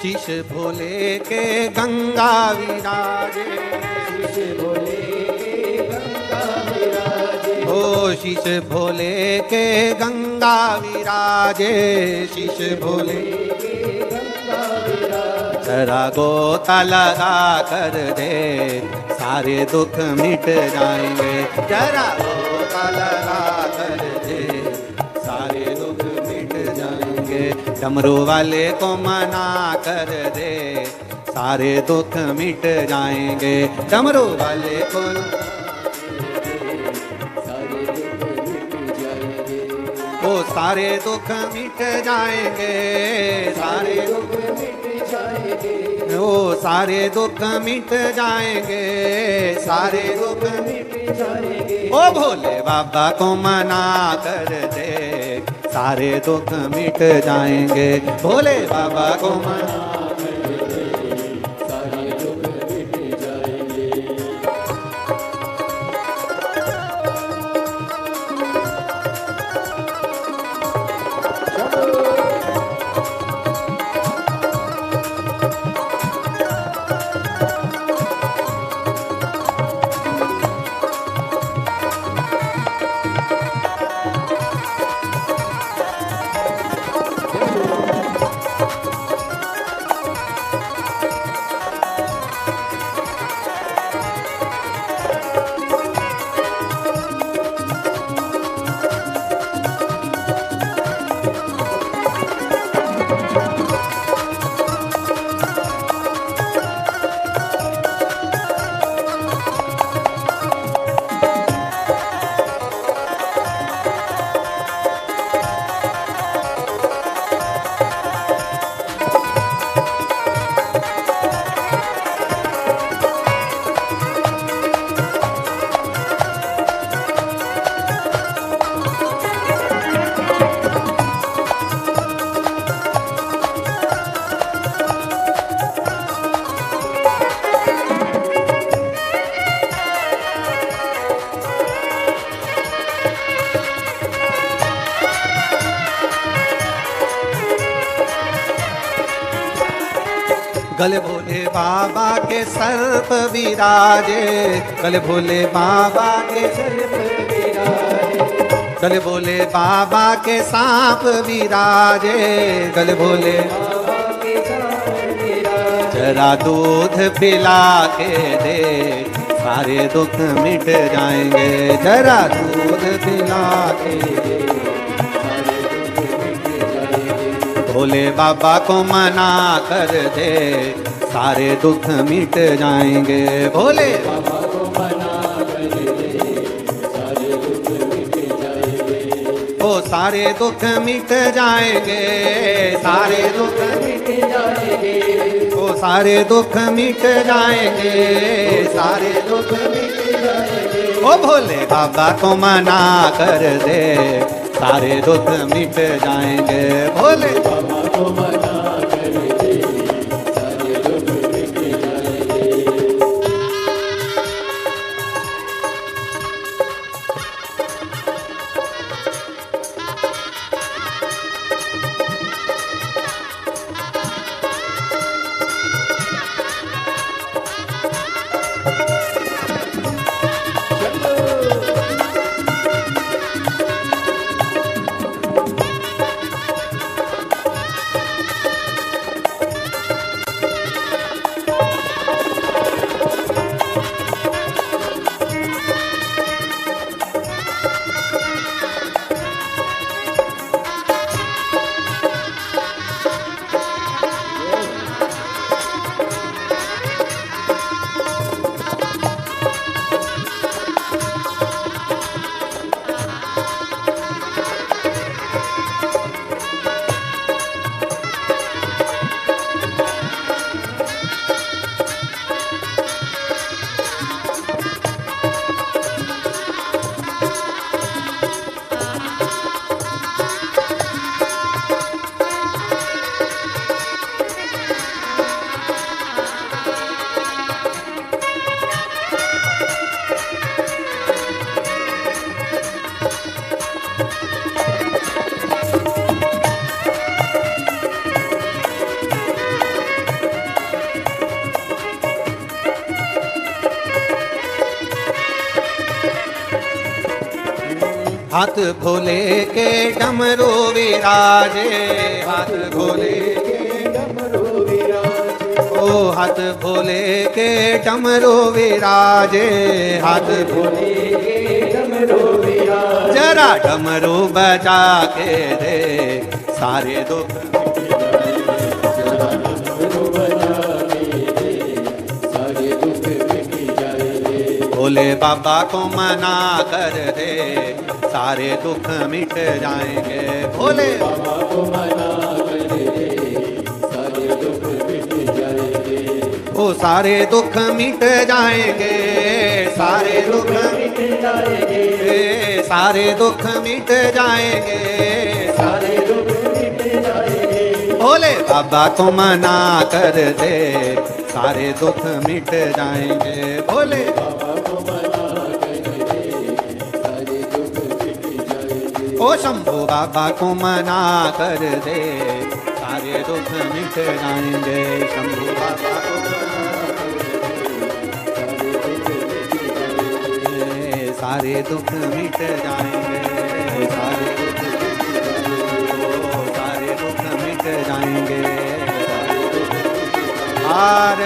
शीश भोले के गंगा विराजे, शीश भोले के गंगा विराजे। ओ शीश भोले के गंगा विराजे, शीश भोले के गंगा विराजे। जरा गोता लगा कर दे, सारे दुख मिट जाएंगे। जरा गोता लगा कर दे, सारे दुख मिट जाएंगे। डमरू वाले को मना कर दे, सारे दुख मिट जाएंगे। डमरू वाले को सारे दुख मिट जाएंगे। वो सारे दुख मिट जाएंगे, सारे दुख मिट जाएंगे। वो सारे दुख मिट जाएंगे, सारे दुख मिट जाएंगे। ओ भोले बाबा को मना कर दे, सारे दुख मिट जाएंगे। भोले बाबा को मना कर दे, सारे दुख मिट जाएंगे। गले भोले बाबा के सर्प विराजे, गले भोले बाबा के सर्प विराजे, गले भोले बाबा के सांप विराजे, गले भोले बाबा के सांप विराजे। जरा दूध पिला के दे, सारे दुख मिट जाएंगे। जरा दूध पिला के दे, भोले बाबा को मना कर दे, सारे दुख मिट जाएंगे। भोले बाबा को मना कर दे, सारे दुख मिट जाएंगे, सारे दुख मिट जाएंगे, ओ सारे दुख मिट जाएंगे, सारे दुख मिट जाएंगे। ओ भोले बाबा को मना कर दे, सारे दुख मिट जाएंगे, भोले बाबा को मना कर दे, सारे दुख मिट जाएंगे। हाथ भोले के डमरू विराजे, हाथ भोले के डमरू विराजे, ओ हाथ भोले के डमरू विराजे, हाथ भोले के डमरू विराजे। जरा डमरू बजा के दे, सारे दुख डमरू बजा के दे, सारे दुख मिट जाएंगे। भोले बाबा को मना कर दे, सारे दुख मिट जाएंगे, भोले बाबा को मना कर दे, सारे दुख मिट जाएंगे। ओ सारे दुख मिट जाएंगे, सारे दुख मिट जाएंगे, सारे दुख मिट जाएंगे, सारे दुख मिट जाएंगे। भोले बाबा को मना कर दे, सारे दुख मिट जाएंगे, भोले बाबा को मना कर दे, सारे दुख मिट जाएंगे। ओ शंभू बाबा को मना कर दे, सारे दुख मिट जाएंगे, शंभू बाबा को सारे दुख मिट जाएंगे, सारे दुख मिट जाएंगे, ओ सारे दुख मिट जाएंगे, हार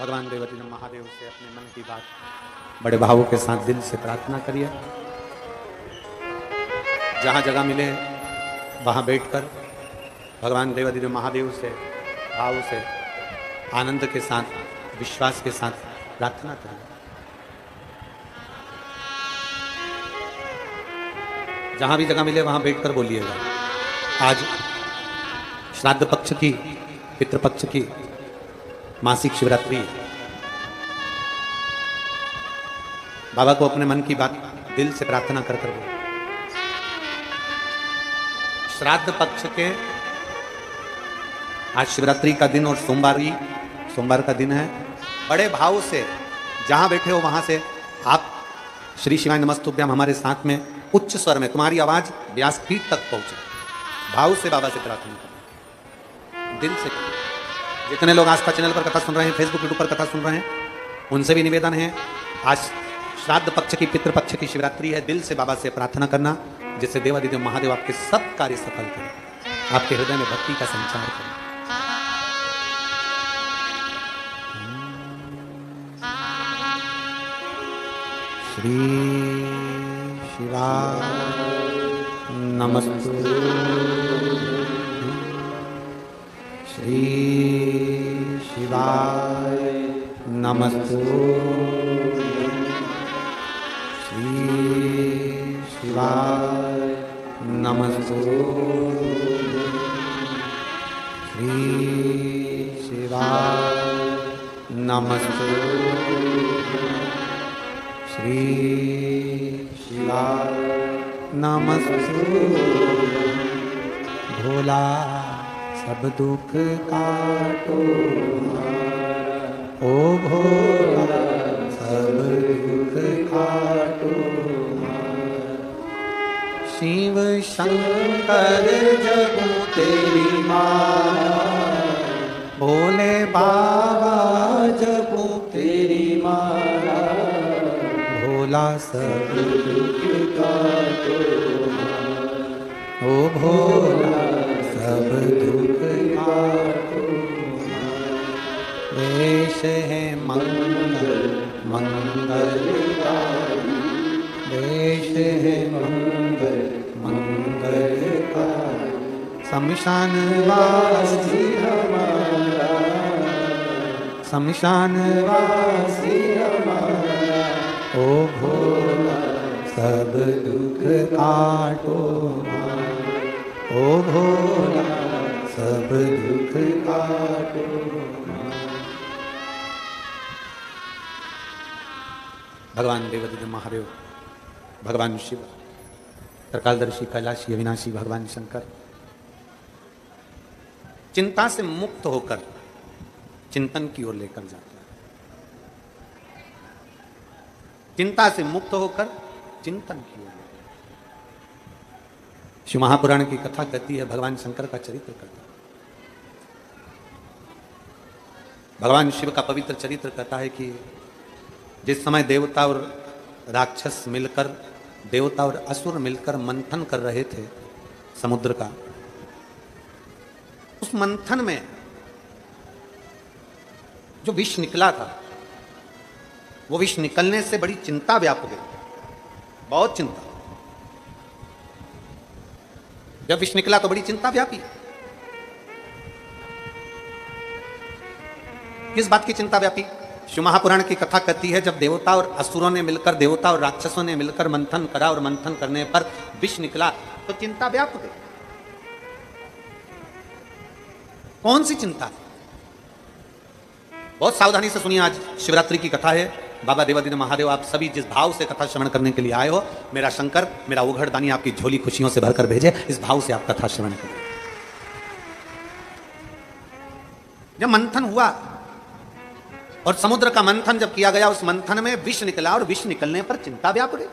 भगवान देवती ने महादेव से अपने मन की बात बड़े भावों के साथ दिल से प्रार्थना करिए। जहाँ जगह मिले वहाँ बैठकर भगवान देवती ने महादेव से भाव से आनंद के साथ विश्वास के साथ प्रार्थना करिए। जहाँ भी जगह मिले वहाँ बैठकर बोलिएगा। आज श्राद्ध पक्ष की पितृपक्ष की मासिक शिवरात्रि, बाबा को अपने मन की बात दिल से प्रार्थना कर कर बोलो। श्राद्ध पक्ष के आज शिवरात्रि का दिन और सोमवार का दिन है। बड़े भाव से जहां बैठे हो वहां से आप श्री शिवाय नमस्तुभ्याम हमारे साथ में उच्च स्वर में तुम्हारी आवाज व्यासपीठ तक पहुंचे, भाव से बाबा से प्रार्थना करो, दिल से करो। जितने लोग आस्था चैनल पर कथा सुन रहे हैं, फेसबुक यूट्यूब पर कथा सुन रहे हैं, उनसे भी निवेदन है, आज श्राद्ध पक्ष की पितृपक्ष की शिवरात्रि है। दिल से बाबा से प्रार्थना करना जिससे देवादिदेव महादेव आपके सब कार्य सफल करें, आपके हृदय में भक्ति का संचार करें। श्री शिवाय नमस्तु, श्री शिवाय नमस्तु, श्री शिवाय नमस्तु। श्री शिवाय नमस्तु। श्री शिवाय नमस्तु। भोला सब दुख काटो ओ भोला सब दुख काटो। शिव शंकर जगू तेरी माला, भोले बाबा जगू तेरी माला। भोला सब दुख काटो ओ भोला सब दुख काटो। वेश है मंगल मंगलकारी, वेश है मंगल मंगलकारी। शमशान वासी हमारा, शमशान वासी हमारा। ओ भोला सब दुख काटो, ओ भोला सब दुख काटो। भगवान देवादिदेव महादेव, भगवान शिव, त्रिकालदर्शी कैलाशी अविनाशी भगवान शंकर चिंता से मुक्त होकर चिंतन की ओर लेकर जाता है। चिंता से मुक्त होकर चिंतन की ओर। शिव महापुराण की कथा कहती है, भगवान शंकर का चरित्र कहता है, भगवान शिव का पवित्र चरित्र कहता है कि जिस समय देवता और राक्षस मिलकर, देवता और असुर मिलकर मंथन कर रहे थे समुद्र का, उस मंथन में जो विष निकला था, वो विष निकलने से बड़ी चिंता व्याप गई, बहुत चिंता। जब विष निकला तो बड़ी चिंता व्यापी। किस बात की चिंता व्यापी? शिव महापुराण की कथा कहती है, जब देवता और असुरों ने मिलकर, देवता और राक्षसों ने मिलकर मंथन करा और मंथन करने पर विष निकला तो चिंता व्याप गई। कौन सी चिंता? बहुत सावधानी से सुनिए, आज शिवरात्रि की कथा है। बाबा देवादिदेव महादेव, आप सभी जिस भाव से कथा श्रवण करने के लिए आए हो, मेरा शंकर, मेरा उघड़ दानी आपकी झोली खुशियों से भरकर भेजे। इस भाव से आप कथा श्रवण करें। जब मंथन हुआ और समुद्र का मंथन जब किया गया, उस मंथन में विष निकला और विष निकलने पर चिंता व्याप गई।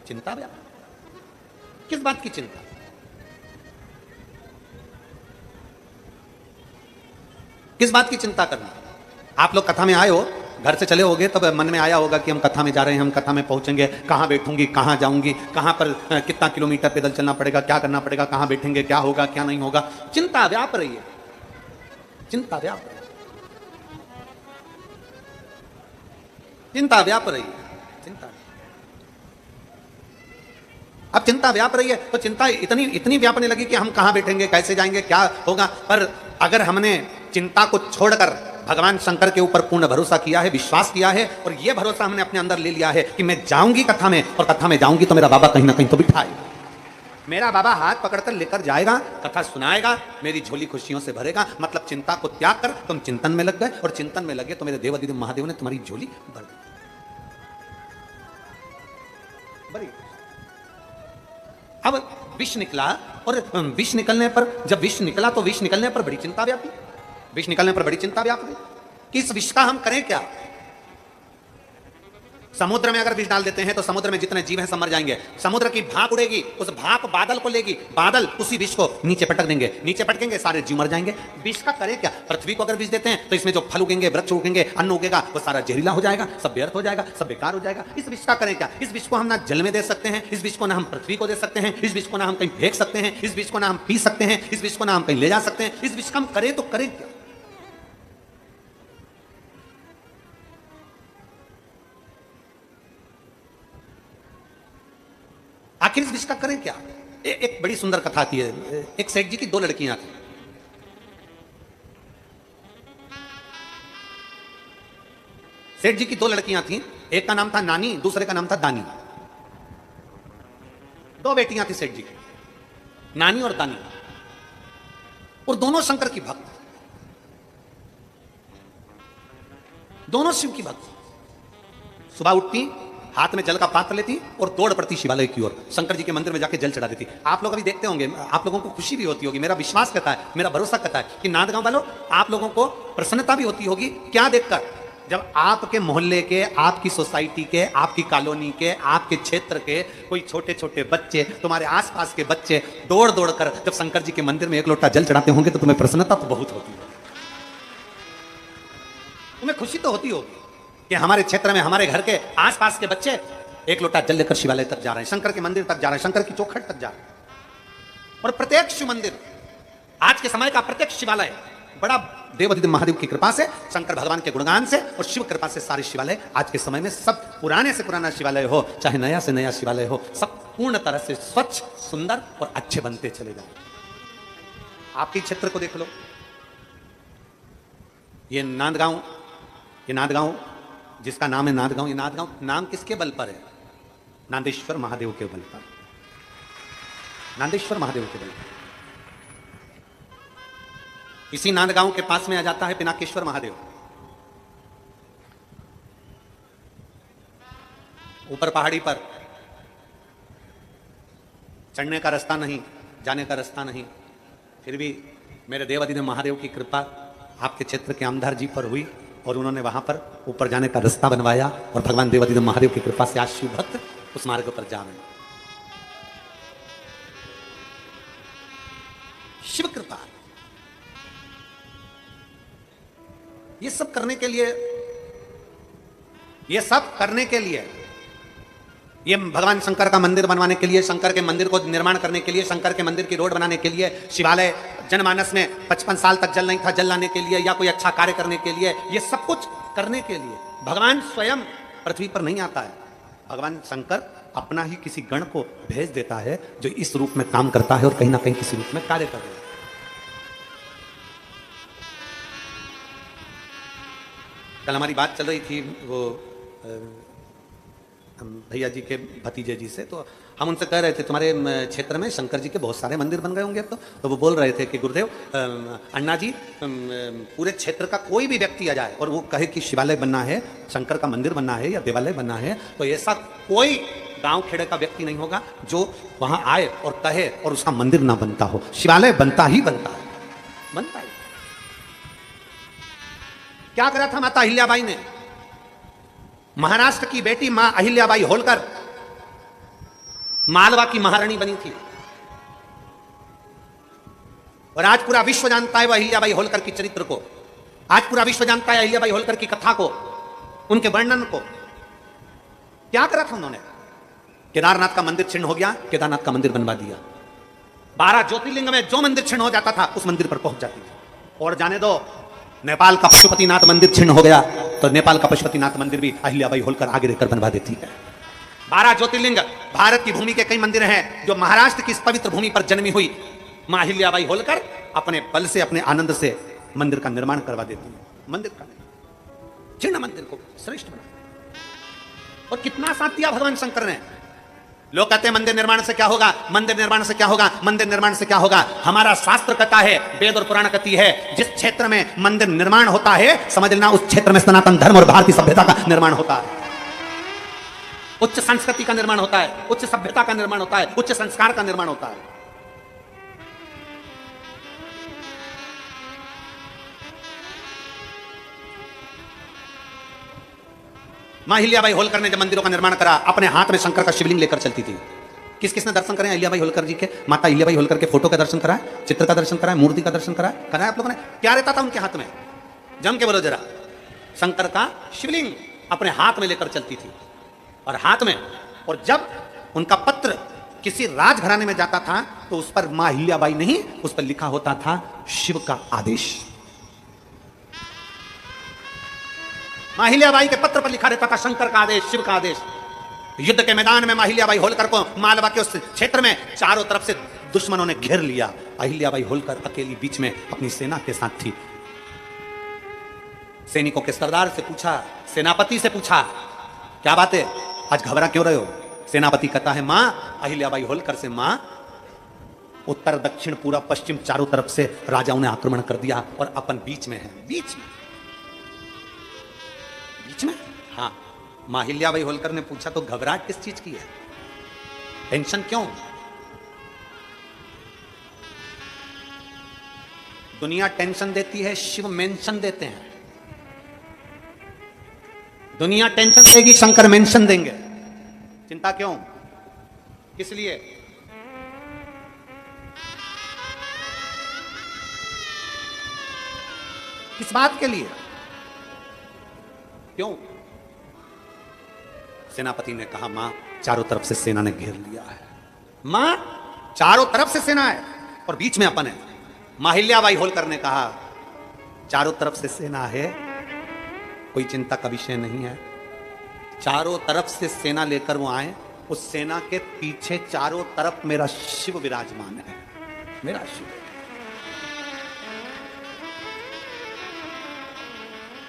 चिंता व्याप। किस बात की चिंता? किस बात की चिंता करना? आप लोग कथा में आए हो, घर से चले होगे, तब मन में आया होगा कि हम कथा में जा रहे हैं, हम कथा में पहुंचेंगे, कहां बैठूंगी, कहां जाऊंगी, कहां पर कितना किलोमीटर पैदल चलना पड़ेगा, क्या करना पड़ेगा, कहां बैठेंगे, क्या होगा, क्या नहीं होगा। चिंता व्याप रही है, चिंता व्याप रही है, चिंता व्याप रही है, चिंता। अब चिंता व्याप रही है तो चिंता इतनी व्यापने लगी कि हम कहां बैठेंगे, कैसे जाएंगे, क्या होगा। पर अगर हमने चिंता को छोड़कर भगवान शंकर के ऊपर पूर्ण भरोसा किया है, विश्वास किया है, और यह भरोसा हमने अपने अंदर ले लिया है कि मैं जाऊंगी कथा में, और कथा में जाऊंगी तो मेरा बाबा कहीं ना कहीं तो बिठाएगा, मेरा बाबा हाथ पकड़कर लेकर जाएगा, कथा सुनाएगा, मेरी झोली खुशियों से भरेगा। मतलब चिंता को त्याग कर तुम चिंतन में लग गए, और चिंतन में लगे तो मेरे देवादिदेव महादेव ने तुम्हारी झोली भर दी। अब विष निकला, और विष निकलने पर, जब विष निकला तो विष निकलने पर बड़ी चिंता व्यापी। विष निकलने पर बड़ी चिंता व्याप गई कि इस विष का हम करें क्या। समुद्र में अगर विष डाल देते हैं तो समुद्र में जितने जीव हैं सब मर जाएंगे। समुद्र की भाप उड़ेगी, उस भाप बादल को लेगी, बादल उसी विष को नीचे पटक देंगे, नीचे पटकेंगे, सारे जीव मर जाएंगे। विष का करें क्या? पृथ्वी को अगर विष देते हैं तो इसमें जो फल उगेंगे, वृक्ष उगेंगे, अन्न उगेगा, वो सारा जहरीला हो जाएगा, सब व्यर्थ हो जाएगा, सब बेकार हो जाएगा। इस विष का करें क्या? इस विष को हम ना जल में दे सकते हैं, इस विष को ना हम पृथ्वी को दे सकते हैं, इस विष को ना हम कहीं फेंक सकते हैं, इस विष को ना हम पी सकते हैं, इस विष को ना हम कहीं ले जा सकते हैं। इस विष का हम करें तो करें क्या? आखिर इस विष का करें क्या? एक बड़ी सुंदर कथा आती है। एक सेठ जी की दो लड़कियां थी। सेठ जी की दो लड़कियां थी, एक का नाम था नानी, दूसरे का नाम था दानी। दो बेटियां थी सेठ जी की, नानी और दानी, और दोनों शंकर की भक्त, दोनों शिव की भक्त। सुबह उठती, हाथ में जल का पात्र लेती और दौड़ पड़ती शिवालय की ओर, शंकर जी के मंदिर में जाके जल चढ़ा देती। आप लोग अभी देखते होंगे, आप लोगों को खुशी भी होती होगी, मेरा विश्वास कहता है, मेरा भरोसा कहता है कि नांदगांव वालों आप लोगों को प्रसन्नता भी होती होगी। क्या देखकर? जब आपके मोहल्ले के, आपकी सोसाइटी के, आपकी कॉलोनी के, आपके क्षेत्र के कोई छोटे छोटे बच्चे, तुम्हारे आसपास के बच्चे दौड़ दौड़ कर जब शंकर जी के मंदिर में एक लोटा जल चढ़ाते होंगे तो तुम्हें प्रसन्नता तो बहुत होती है, तुम्हें खुशी तो होती होगी कि हमारे क्षेत्र में, हमारे घर के आसपास के बच्चे एक लोटा जल लेकर शिवालय तक जा रहे हैं, शंकर के मंदिर तक जा रहे हैं, शंकर की चौखट तक जा रहे हैं। और प्रत्येक शिव मंदिर, आज के समय का प्रत्येक शिवालय बड़ा देवाधिदेव महादेव की कृपा से, शंकर भगवान के गुणगान से और शिव कृपा से सारे शिवालय आज के समय में सब पुराने से पुराना शिवालय हो, चाहे नया से नया शिवालय हो, सब पूर्ण तरह से स्वच्छ, सुंदर और अच्छे बनते चले जाए। आपके क्षेत्र को देख लो, ये नांदगांव जिसका नाम है नांदगांव, ये नांदगांव नाम किसके बल पर है? नांदेश्वर महादेव के बल पर, नांदेश्वर महादेव के बल पर। इसी नांदगांव के पास में आ जाता है पिनाकेश्वर महादेव। ऊपर पहाड़ी पर चढ़ने का रास्ता नहीं, जाने का रास्ता नहीं, फिर भी मेरे देवाधिदेव महादेव की कृपा आपके क्षेत्र के आमदार जी पर हुई और उन्होंने वहां पर ऊपर जाने का रास्ता बनवाया और भगवान देवाधिदेव महादेव की कृपा से आज शिव भक्त उस मार्ग पर जा रहे हैं। शिव कृपा। ये सब करने के लिए, ये भगवान शंकर का मंदिर बनवाने के लिए, शंकर के मंदिर को निर्माण करने के लिए, शंकर के मंदिर की रोड बनाने के लिए, शिवालय जनमानस में 55 साल तक जल नहीं था, जल लाने के लिए या कोई अच्छा कार्य करने के लिए, ये सब कुछ करने के लिए भगवान स्वयं पृथ्वी पर नहीं आता है। भगवान शंकर अपना ही किसी गण को भेज देता है जो इस रूप में काम करता है और कहीं ना कहीं किसी रूप में कार्य कर रहा है। कल हमारी बात चल रही थी वो भैया जी के भतीजे जी से, तो हम उनसे कह रहे थे तुम्हारे क्षेत्र में शंकर जी के बहुत सारे मंदिर बन गए होंगे अब तो वो बोल रहे थे कि गुरुदेव अन्ना जी पूरे क्षेत्र का कोई भी व्यक्ति आ जाए और वो कहे कि शिवालय बनना है, शंकर का मंदिर बनना है या देवालय बनना है, तो ऐसा कोई गांव खेड़े का व्यक्ति नहीं होगा जो वहां आए और कहे और उसका मंदिर ना बनता हो। शिवालय बनता ही बनता है, बनता ही। क्या करा था माता अहिल्याबाई ने? महाराष्ट्र की बेटी मां अहिल्याबाई होलकर मालवा की महारानी बनी थी और आज पूरा विश्व जानता है वह अहिल्याबाई होलकर की चरित्र को, आज पूरा विश्व जानता है अहिल्याबाई होलकर की कथा को, उनके वर्णन को। क्या करा था उन्होंने? केदारनाथ का मंदिर छिन्न हो गया, केदारनाथ का मंदिर बनवा दिया। 12 ज्योतिर्लिंग में जो मंदिर छिन्न हो जाता था उस मंदिर पर पहुंच जाती थी। और जाने दो, नेपाल का पशुपतिनाथ मंदिर छिन्न हो गया तो नेपाल का पशुपतिनाथ मंदिर भी अहिल्याबाई होलकर आगे रहकर बनवा देती है। 12 ज्योतिर्लिंग, भारत की भूमि के कई मंदिर हैं जो महाराष्ट्र की इस पवित्र भूमि पर जन्मी हुई मां अहिल्याबाई होलकर अपने बल से, अपने आनंद से मंदिर का निर्माण करवा देती है। मंदिर का जीर्ण मंदिर को श्रेष्ठ बना। और कितना साथ दिया भगवान शंकर ने। लोग कहते हैं मंदिर निर्माण से क्या होगा, मंदिर निर्माण से क्या होगा, मंदिर निर्माण से क्या होगा। हमारा शास्त्र कहता है, वेद और पुराण कहती है, जिस क्षेत्र में मंदिर निर्माण होता है समझ लेना उस क्षेत्र में सनातन धर्म और भारतीय सभ्यता का निर्माण होता है, उच्च संस्कृति का निर्माण होता है, उच्च सभ्यता का निर्माण होता है, उच्च संस्कार का निर्माण होता है। मां अहिल्याबाई होलकर ने जब मंदिरों का निर्माण करा, अपने हाथ में शंकर का शिवलिंग लेकर चलती थी। किस किसने दर्शन करें अहिल्याबाई होलकर जी के? माता अहिल्याबाई होलकर के फोटो का दर्शन कराए, चित्र का दर्शन कराए, मूर्ति का दर्शन कराए आप लोगों ने? क्या रहता था उनके हाथ में? जम के बोलो जरा। शंकर का शिवलिंग अपने हाथ में लेकर चलती थी और हाथ में, और जब उनका पत्र किसी राजघराने में जाता था तो उस पर मां अहिल्याबाई नहीं, उस पर लिखा होता था शिव का आदेश। मां अहिल्याबाई के पत्र पर लिखा रहता था शंकर का आदेश, शिव का आदेश। युद्ध के मैदान में मां अहिल्याबाई होलकर को मालवा के उस क्षेत्र में चारों तरफ से दुश्मनों ने घेर लिया। अहिल्याबाई होलकर अकेली बीच में अपनी सेना के साथ थी। सैनिकों के सरदार से पूछा, सेनापति से पूछा, क्या बात है, आज घबरा क्यों रहे हो? सेनापति कहता है, मां अहिल्याबाई होलकर से, मां उत्तर दक्षिण पूरा पश्चिम चारों तरफ से राजाओं ने आक्रमण कर दिया और अपन बीच में है, बीच में। हाँ, मां अहिल्याबाई होलकर ने पूछा तो घबराहट किस चीज की है, टेंशन क्यों? दुनिया टेंशन देती है, शिव मेंशन देते हैं। दुनिया टेंशन देगी, शंकर मेंशन देंगे। चिंता क्यों, किस लिए? किस बात के लिए, क्यों? सेनापति ने कहा, मां चारों तरफ से सेना ने घेर लिया है, मां चारों तरफ से सेना है और बीच में अपन है। मां अहिल्याबाई होलकर ने कहा, चारों तरफ से सेना है, कोई चिंता का विषय नहीं है। चारों तरफ से सेना लेकर वो आए, उस सेना के पीछे चारों तरफ मेरा शिव विराजमान है, मेरा शिव।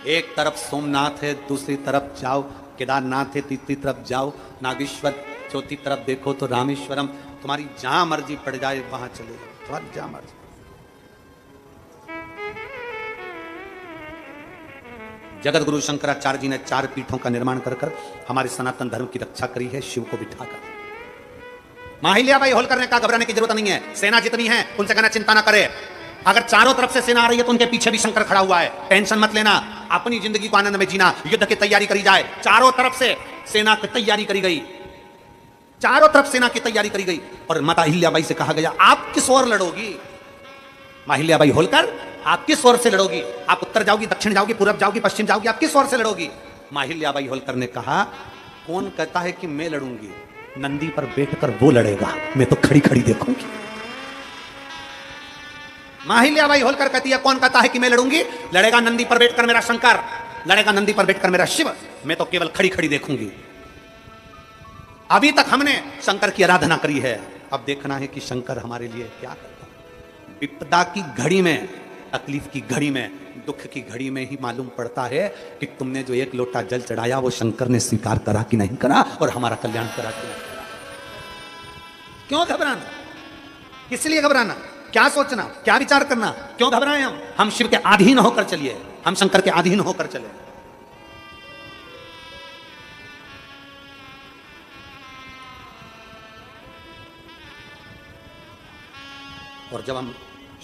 एक तरफ सोमनाथ है, दूसरी तरफ जाओ केदारनाथ है, तीसरी तरफ जाओ नागेश्वर, चौथी तरफ देखो तो रामेश्वरम। तुम्हारी जहां मर्जी पड़ जाए वहां चले जाओ, तुम्हारी जहां मर्जी। जगत गुरु शंकराचार्य जी ने 4 पीठों का निर्माण कर हमारे सनातन धर्म की रक्षा करी है, शिव को बिठाकर। मां अहिल्याबाई होलकर ने कहा, घबराने की जरूरत नहीं है, सेना जितनी है उनसे कहना चिंता ना करे। अगर चारों तरफ से सेना आ रही है तो उनके पीछे भी शंकर खड़ा हुआ है, टेंशन मत लेना, अपनी जिंदगी को आनंद में जीना, युद्ध की तैयारी करी जाए। चारों तरफ से सेना की तैयारी करी गई, चारों तरफ सेना की तैयारी करी गई और माता अहिल्याबाई से कहा गया, आप किस ओर लड़ोगी? मां अहिल्याबाई होलकर, आप किस ओर से लड़ोगी? आप उत्तर जाओगी, दक्षिण जाओगी, पूरब जाओगी, पश्चिम जाओगी, आप किस ओर से लड़ोगी? मां अहिल्याबाई होलकर ने कहा, कौन कहता है कि मैं लड़ूंगी? नंदी पर बैठकर वो लड़ेगा, मैं तो खड़ी खड़ी देखूंगी। मां अहिल्याबाई होलकर कहती है, कौन कहता है कि मैं लड़ूंगी? लड़ेगा नंदी पर बैठकर मेरा शंकर, लड़ेगा नंदी पर बैठकर मेरा शिव, मैं तो केवल खड़ी खड़ी देखूंगी। अभी तक हमने शंकर की आराधना करी है, अब देखना है कि शंकर हमारे लिए क्या करता है। विपदा की घड़ी में, तकलीफ की घड़ी में, दुख की घड़ी में ही मालूम पड़ता है कि तुमने जो 1 लोटा जल चढ़ाया वो शंकर ने स्वीकार करा कि नहीं करा और हमारा कल्याण करा कि नहीं करा। क्यों घबराना, किस लिए घबराना, क्या सोचना, क्या विचार करना, क्यों घबराएं हम शिव के अधीन होकर चलिए, हम शंकर के अधीन होकर चले। और जब हम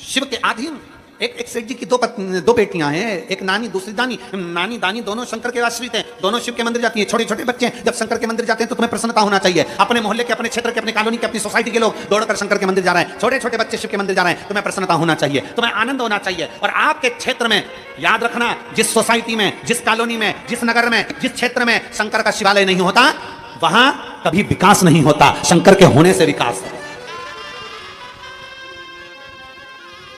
शिव के अधीन, एक सेठ जी की 2 बेटियां हैं, एक नानी दूसरी दानी, नानी दानी दोनों शंकर के आश्रित हैं, दोनों शिव के मंदिर जाती हैं। छोटे छोटे बच्चे जब शंकर के मंदिर जाते हैं तो तुम्हें प्रसन्नता होना चाहिए। अपने मोहल्ले के, अपने क्षेत्र के, अपनी कॉलोनी के, अपनी सोसाइटी के लोग दौड़कर शंकर के मंदिर जा रहे हैं, छोटे छोटे बच्चे शिव के मंदिर जा रहे हैं, तुम्हें प्रसन्नता होना चाहिए, तुम्हें आनंद होना चाहिए। और आपके क्षेत्र में याद रखना, जिस सोसाइटी में, जिस कॉलोनी में, जिस नगर में, जिस क्षेत्र में शंकर का शिवालय नहीं होता, वहां कभी विकास नहीं होता, शंकर के होने से विकास है।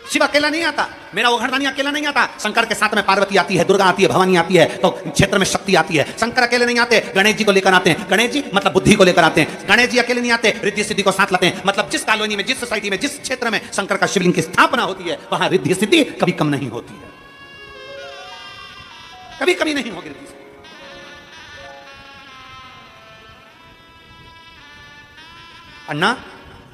शिव अकेला नहीं आता, मेरा ओघड़दानी अकेला नहीं आता, शंकर के साथ में पार्वती आती है, दुर्गा आती है, भवानी आती है, तो क्षेत्र में शक्ति आती है। शंकर अकेले नहीं आते, गणेश जी को लेकर आते हैं, गणेश जी मतलब बुद्धि को लेकर आते हैं। गणेश जी अकेले नहीं आते, रिद्धि सिद्धि को साथ लाते हैं। मतलब जिस कॉलोनी में, जिस सोसाइटी में, जिस क्षेत्र में शंकर का शिवलिंग की स्थापना होती है, वहां रिद्धि सिद्धि कभी कम नहीं होती है, कभी कभी नहीं होगी रिद्धि सिद्धि। अन्ना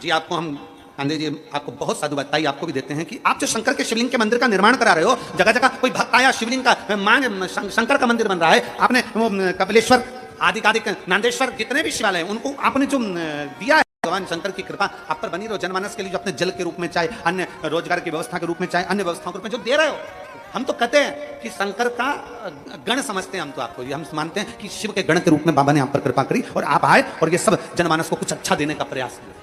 जी, आपको हम आंदे जी आपको बहुत साधु बताइए, आपको भी देते हैं कि आप जो शंकर के शिवलिंग के मंदिर का निर्माण करा रहे हो, जगह जगह कोई भक्त आया, शिवलिंग का मांग, शंकर का मंदिर बन रहा है, आपने वो कपिलेश्वर आदि नांदेश्वर जितने भी शिवालय हैं उनको आपने जो दिया है, भगवान शंकर की कृपा आप पर बनी रहो। जनमानस के लिए जो अपने जल के रूप में, चाहे अन्य रोजगार की व्यवस्था के रूप में, चाहे अन्य व्यवस्थाओं के रूप में जो दे रहे हो, हम तो कहते हैं कि शंकर का गण समझते हैं हम तो आपको, हम मानते हैं कि शिव के गण के रूप में बाबा ने आप पर कृपा करी और आप आए और ये सब जनमानस को कुछ अच्छा देने का प्रयास किया,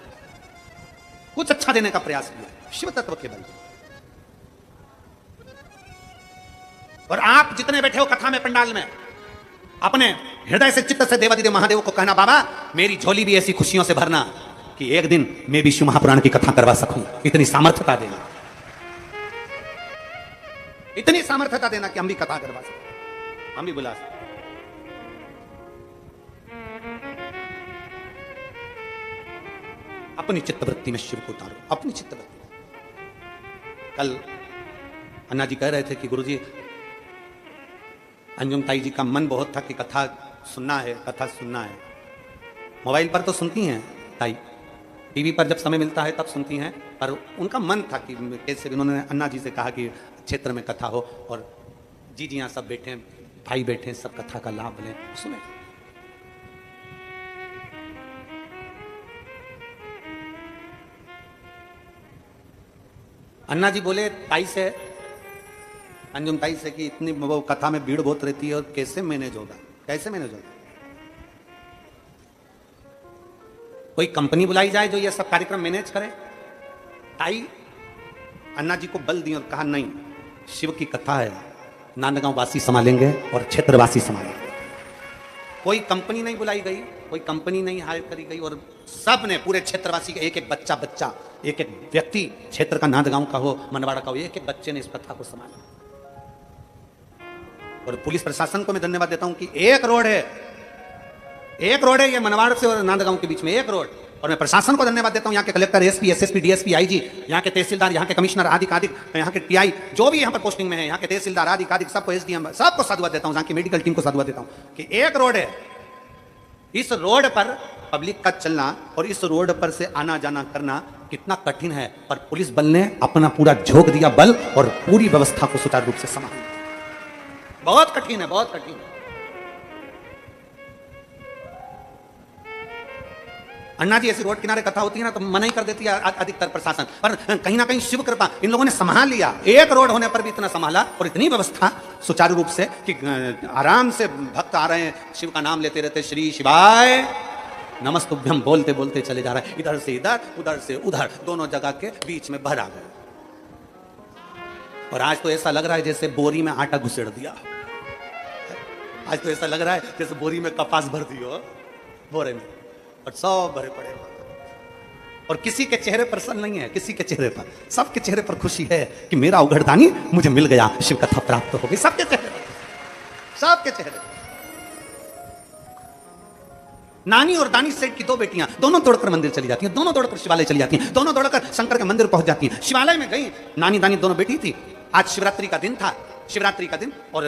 कुछ अच्छा देने का प्रयास किया शिव तत्व के बल। और आप जितने बैठे हो कथा में, पंडाल में, अपने हृदय से, चित्त से देवादिदेव महादेव को कहना, बाबा मेरी झोली भी ऐसी खुशियों से भरना कि एक दिन मैं भी शिव महापुराण की कथा करवा सकूं। इतनी सामर्थ्यता देना, इतनी सामर्थ्यता देना कि हम भी कथा करवा सकें, हम भी बुला सकें। अपनी चित्तवृत्ति में शिव को उतारो, अपनी चित्तवृत्ति। कल अन्ना जी कह रहे थे कि गुरुजी, अंजुम ताई जी का मन बहुत था कि कथा सुनना है, कथा सुनना है। मोबाइल पर तो सुनती हैं ताई, टीवी पर जब समय मिलता है तब सुनती हैं, पर उनका मन था कि कैसे उन्होंने अन्ना जी से कहा कि क्षेत्र में कथा हो और जी जी यहाँ सब बैठे हैं, भाई बैठे हैं, सब कथा का लाभ लें, सुने। अन्ना जी बोले ताई से, अंजुम ताई से कि इतनी वो कथा में भीड़ बहुत रहती है और कैसे मैनेज होगा, कैसे मैनेज होगा? कोई कंपनी बुलाई जाए जो ये सब कार्यक्रम मैनेज करे। ताई अन्ना जी को बल दी और कहा नहीं, शिव की कथा है, नांदगांव वासी संभालेंगे और क्षेत्रवासी संभालेंगे। कोई कंपनी नहीं बुलाई गई, कोई कंपनी नहीं हायर करी गई और सब ने पूरे क्षेत्रवासी के एक एक बच्चा एक एक व्यक्ति क्षेत्र का, नांदगांव का हो, मनवाड़ा का हो, एक एक बच्चे ने इस कथा को संभाला। और पुलिस प्रशासन को मैं धन्यवाद देता हूं कि एक रोड है ये मनवाड़ से और नांदगांव के बीच में एक रोड। और मैं प्रशासन को धन्यवाद देता हूं, यहाँ के collector, SP, SSP, DSP, IG, यहाँ के तहसीलदार, यहाँ के कमिश्नर आदि यहाँ के टीआई जो भी यहाँ पर पोस्टिंग में है, यहाँ के तहसीलदार आदि सबको, एसडीएम, सबको साधुवाद देता हूं, यहाँ की मेडिकल टीम को साधुवाद देता हूं कि एक रोड है, इस रोड पर पब्लिक का चलना और इस रोड पर से आना जाना करना कितना कठिन है, पर पुलिस बल ने अपना पूरा झोंक दिया बल और पूरी व्यवस्था को सुचारू रूप से संभाला। बहुत कठिन है, बहुत कठिन है। अन्ना जी ऐसी रोड किनारे कथा होती है ना तो मना ही कर देती है अधिकतर प्रशासन, पर कहीं ना कहीं शिव कृपा इन लोगों ने संभाल लिया। एक रोड होने पर भी इतना संभाला और इतनी व्यवस्था सुचारू रूप से कि आराम से भक्त आ रहे हैं, शिव का नाम लेते रहते, श्री शिवाय नमस्तुभ्यम बोलते बोलते चले जा रहे हैं, इधर से इधर, उधर से उधर, दोनों जगह के बीच में भर आ गए। और आज तो ऐसा लग रहा है जैसे बोरी में आटा घुसेड़ दिया, आज तो ऐसा लग रहा है जैसे बोरी में कपास भर दियो बोरे में, और सब भरे पड़े। और किसी के चेहरे पर सन नहीं है, किसी के चेहरे पर, सबके चेहरे पर खुशी है कि मेरा उघड़दानी मुझे मिल गया, शिव कथा प्राप्त हो गई, सबके चेहरे पर, सबके चेहरे पर। नानी और दानी सेठ की दो बेटियां दोनों दौड़कर मंदिर चली जाती हैं, दोनों दौड़कर शिवालय चली जाती हैं, दोनों दौड़कर शंकर के मंदिर पहुंच जाती हैं। शिवालय में गई, नानी दानी दोनों बेटी थी। आज शिवरात्रि का दिन था, शिवरात्रि का दिन, और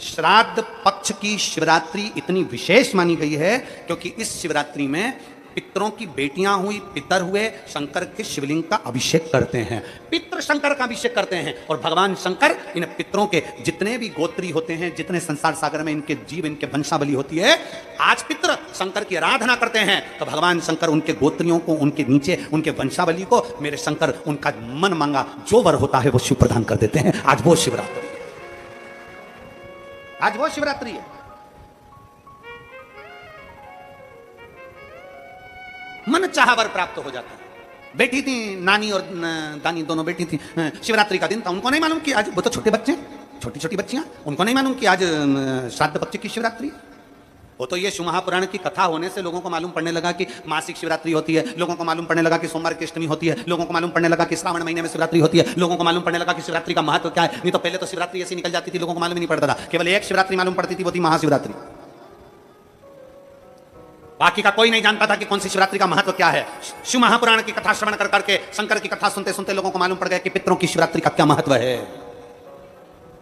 श्राद्ध पक्ष की शिवरात्रि इतनी विशेष मानी गई है क्योंकि इस शिवरात्रि में पितरों की बेटियां हुई, पितर हुए, शंकर के शिवलिंग का अभिषेक करते हैं, पितृ शंकर का अभिषेक करते हैं। और भगवान शंकर इन पितरों के जितने भी गोत्री होते हैं, जितने संसार सागर में इनके जीव, इनके वंशावली होती है, आज पितृ शंकर की आराधना करते हैं तो भगवान शंकर उनके गोत्रियों को, उनके नीचे उनके वंशावली को, मेरे शंकर उनका मन मांगा जो वर होता है वो शिव प्रदान कर देते हैं। आज वो शिवरात्रि, आज वो शिवरात्रि है। मन चाहा वर प्राप्त हो जाता है। बेटी थी नानी और दानी दोनों बेटी थी, शिवरात्रि का दिन था, उनको नहीं मालूम कि आज, वो तो छोटे बच्चे, छोटी छोटी बच्चियां, उनको नहीं मालूम कि आज श्राद्ध पक्ष की शिवरात्रि। वो तो ये शिव महापुराण की कथा होने से लोगों को मालूम पड़ने लगा कि मासिक शिवरात्रि होती है, लोगों को मालूम पड़ने लगा कि सोमवार की अष्टमी होती है, लोगों को मालूम पड़ने लगा कि श्रावण महीने में शिवरात्रि होती है, लोगों को मालूम पड़ने लगा कि शिवरात्रि का महत्व क्या है। नहीं तो पहले तो शिवरात्रि ऐसी निकल जाती थी, लोगों को मालूम ही नहीं पड़ता था, केवल एक शिवरात्रि मालूम पड़ती थी, वो थी महाशिवरात्रि। बाकी का कोई नहीं जानता था कि कौन सी शिवरात्रि का महत्व क्या है। शिव महापुराण की कथा श्रवण कर करके, शंकर की कथा सुनते सुनते लोगों को मालूम पड़ गया कि पितरों की शिवरात्रि का क्या महत्व है।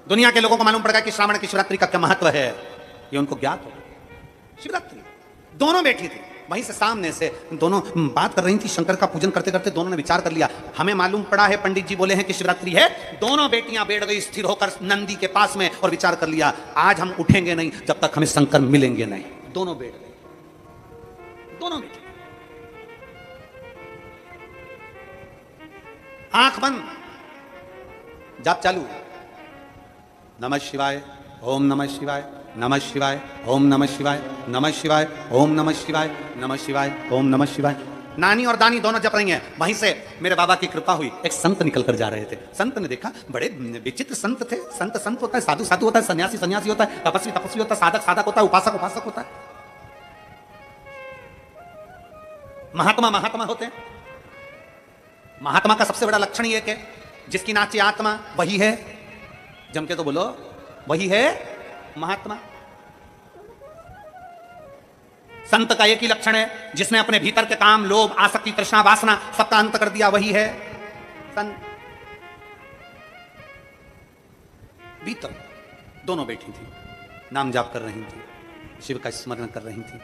दुनिया के लोगों को मालूम पड़ गया कि श्रावण की शिवरात्रि का क्या महत्व है, ये उनको ज्ञात हो गया। शिवरात्रि, दोनों बैठी थी वहीं से, सामने से दोनों बात कर रही थी, शंकर का पूजन करते करते दोनों ने विचार कर लिया, हमें मालूम पड़ा है, पंडित जी बोले हैं कि शिवरात्रि है। दोनों बेटियां बैठ गई स्थिर होकर नंदी के पास में और विचार कर लिया, आज हम उठेंगे नहीं जब तक हमें शंकर मिलेंगे नहीं। दोनों बैठ गए, दोनों बैठे, आंख बंद, जाप चालू, नमः शिवाय, ओम नमः शिवाय, नमः शिवाय, ओम नमः शिवाय, नमः शिवाय, ओम नमः शिवाय, नमः शिवाय, ओम नमः शिवाय। नानी और दानी दोनों जप रही हैं। वहीं से मेरे बाबा की कृपा हुई, एक संत निकल कर जा रहे थे। संत ने देखा, बड़े विचित्र संत थे। संत संत होता है, साधु साधु होता है, सन्यासी सन्यासी होता है, तपस्वी तपस्वी होता है, साधक साधक होता है, उपासक उपासक होता है, महात्मा महात्मा होते हैं। महात्मा का सबसे बड़ा लक्षण यह कि जिसकी नाचे आत्मा वही है, जम के तो बोलो, वही है महात्मा। संत का एक ही लक्षण है, जिसने अपने भीतर के काम, लोभ, आसक्ति, तृष्णा, वासना सबका अंत कर दिया, वही है संत। भीतर दोनों बैठी थी, नाम जाप कर रही थी, शिव का स्मरण कर रही थी,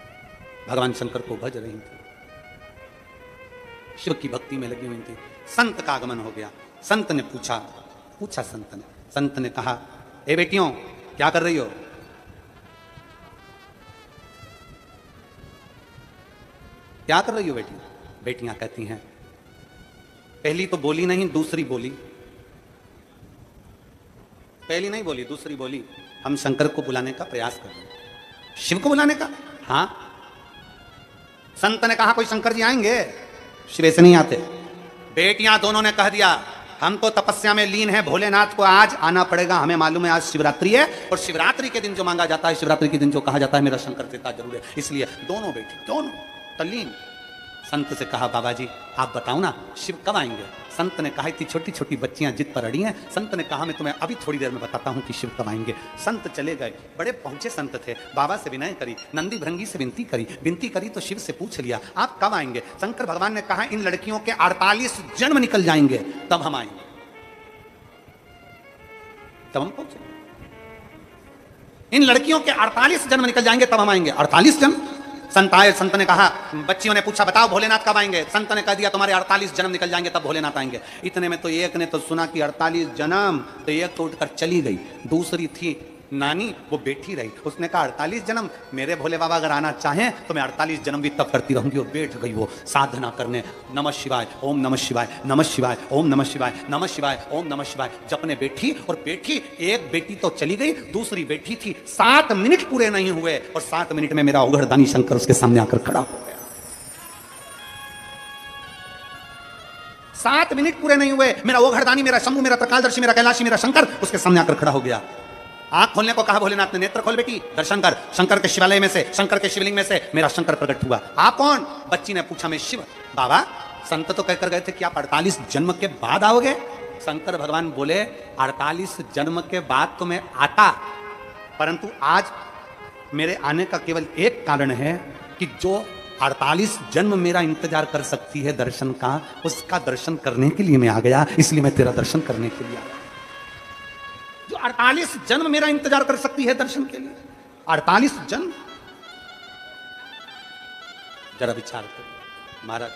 भगवान शंकर को भज रही थी। शिव की भक्ति में लगी हुई थी। संत का आगमन हो गया। संत ने पूछा संत ने कहा, ए बेटियों क्या कर रही हो? क्या कर रही हो बेटी? बेटियां कहती हैं, पहली तो बोली नहीं, दूसरी बोली। पहली नहीं बोली, दूसरी बोली, हम शंकर को बुलाने का प्रयास कर रहे हैं। शिव को बुलाने का? हाँ। संत ने कहा, कोई शंकर जी आएंगे? शिव से नहीं आते। बेटियां दोनों ने कह दिया, हम तो तपस्या में लीन है, भोलेनाथ को आज आना पड़ेगा। हमें मालूम है आज शिवरात्रि है, और शिवरात्रि के दिन जो मांगा जाता है, शिवरात्रि के दिन जो कहा जाता है, मेरा शंकर देता जरूर है। इसलिए दोनों बेटी, दोनों तल्लीन। संत से कहा, बाबा जी आप बताओ ना, शिव कब आएंगे? संत ने कहा, इतनी छोटी छोटी बच्चियां जिद पर अड़ी हैं। संत ने कहा, मैं तुम्हें अभी थोड़ी देर में बताता हूं कि शिव कब आएंगे। संत चले गए। बड़े पहुंचे संत थे। बाबा से विनय करी, नंदी भृंगी से विनती करी तो शिव से पूछ लिया, आप कब आएंगे? शंकर भगवान ने कहा, इन लड़कियों के 48 जन्म निकल जाएंगे, तब हम आएंगे। तब हम पहुंचे। इन लड़कियों के 48 जन्म निकल जाएंगे, तब हम आएंगे। 48 जन्म? संत आए। संत ने कहा, बच्चियों ने पूछा, बताओ भोलेनाथ कब आएंगे? संत ने कह दिया, तुम्हारे 48 जन्म निकल जाएंगे, तब भोलेनाथ आएंगे। इतने में तो एक ने तो सुना कि 48 जन्म, तो एक तो उठकर चली गई। दूसरी थी नानी, वो बैठी रही। उसने कहा, 48 जन्म? मेरे भोले बाबा अगर आना चाहें तो मैं 48 जन्म भी तब करती रहूंगी। और बैठ गई वो साधना करने। नमः शिवाय, ओम नमः शिवाय, नमः शिवाय, ओम नमः शिवाय, नमः शिवाय, ओम नमः शिवाय जपने बैठी। और बैठी, एक बेटी तो चली गई, दूसरी बैठी थी। 7 मिनट पूरे नहीं हुए और 7 मिनट में मेरा उघड़दानी शंकर उसके सामने आकर खड़ा हो गया। 7 मिनट पूरे नहीं हुए, मेरा उघड़दानी, मेरा शंभु, मेरा त्रिकालदर्शी, मेरा कैलाशी, मेरा शंकर उसके सामने आकर खड़ा हो गया। आंख खोलने को कहा भोलेनाथ ने, नेत्र खोल बेटी, दर्शन कर। शंकर के शिवालय में से, शंकर के शिवलिंग में से मेरा शंकर प्रकट हुआ। आप कौन? बच्ची ने पूछा, मैं शिव। बाबा संत तो कहकर गए थे कि आप 48 जन्म के बाद आओगे। शंकर भगवान बोले, 48 जन्म के बाद तो मैं आता, परंतु आज मेरे आने का केवल एक कारण है कि जो 48 जन्म मेरा इंतजार कर सकती है दर्शन का, उसका दर्शन करने के लिए मैं आ गया। इसलिए मैं तेरा दर्शन करने के लिए आया। जो 48 जन्म मेरा इंतजार कर सकती है दर्शन के लिए, 48 जन्म। जरा विचार करो महाराज।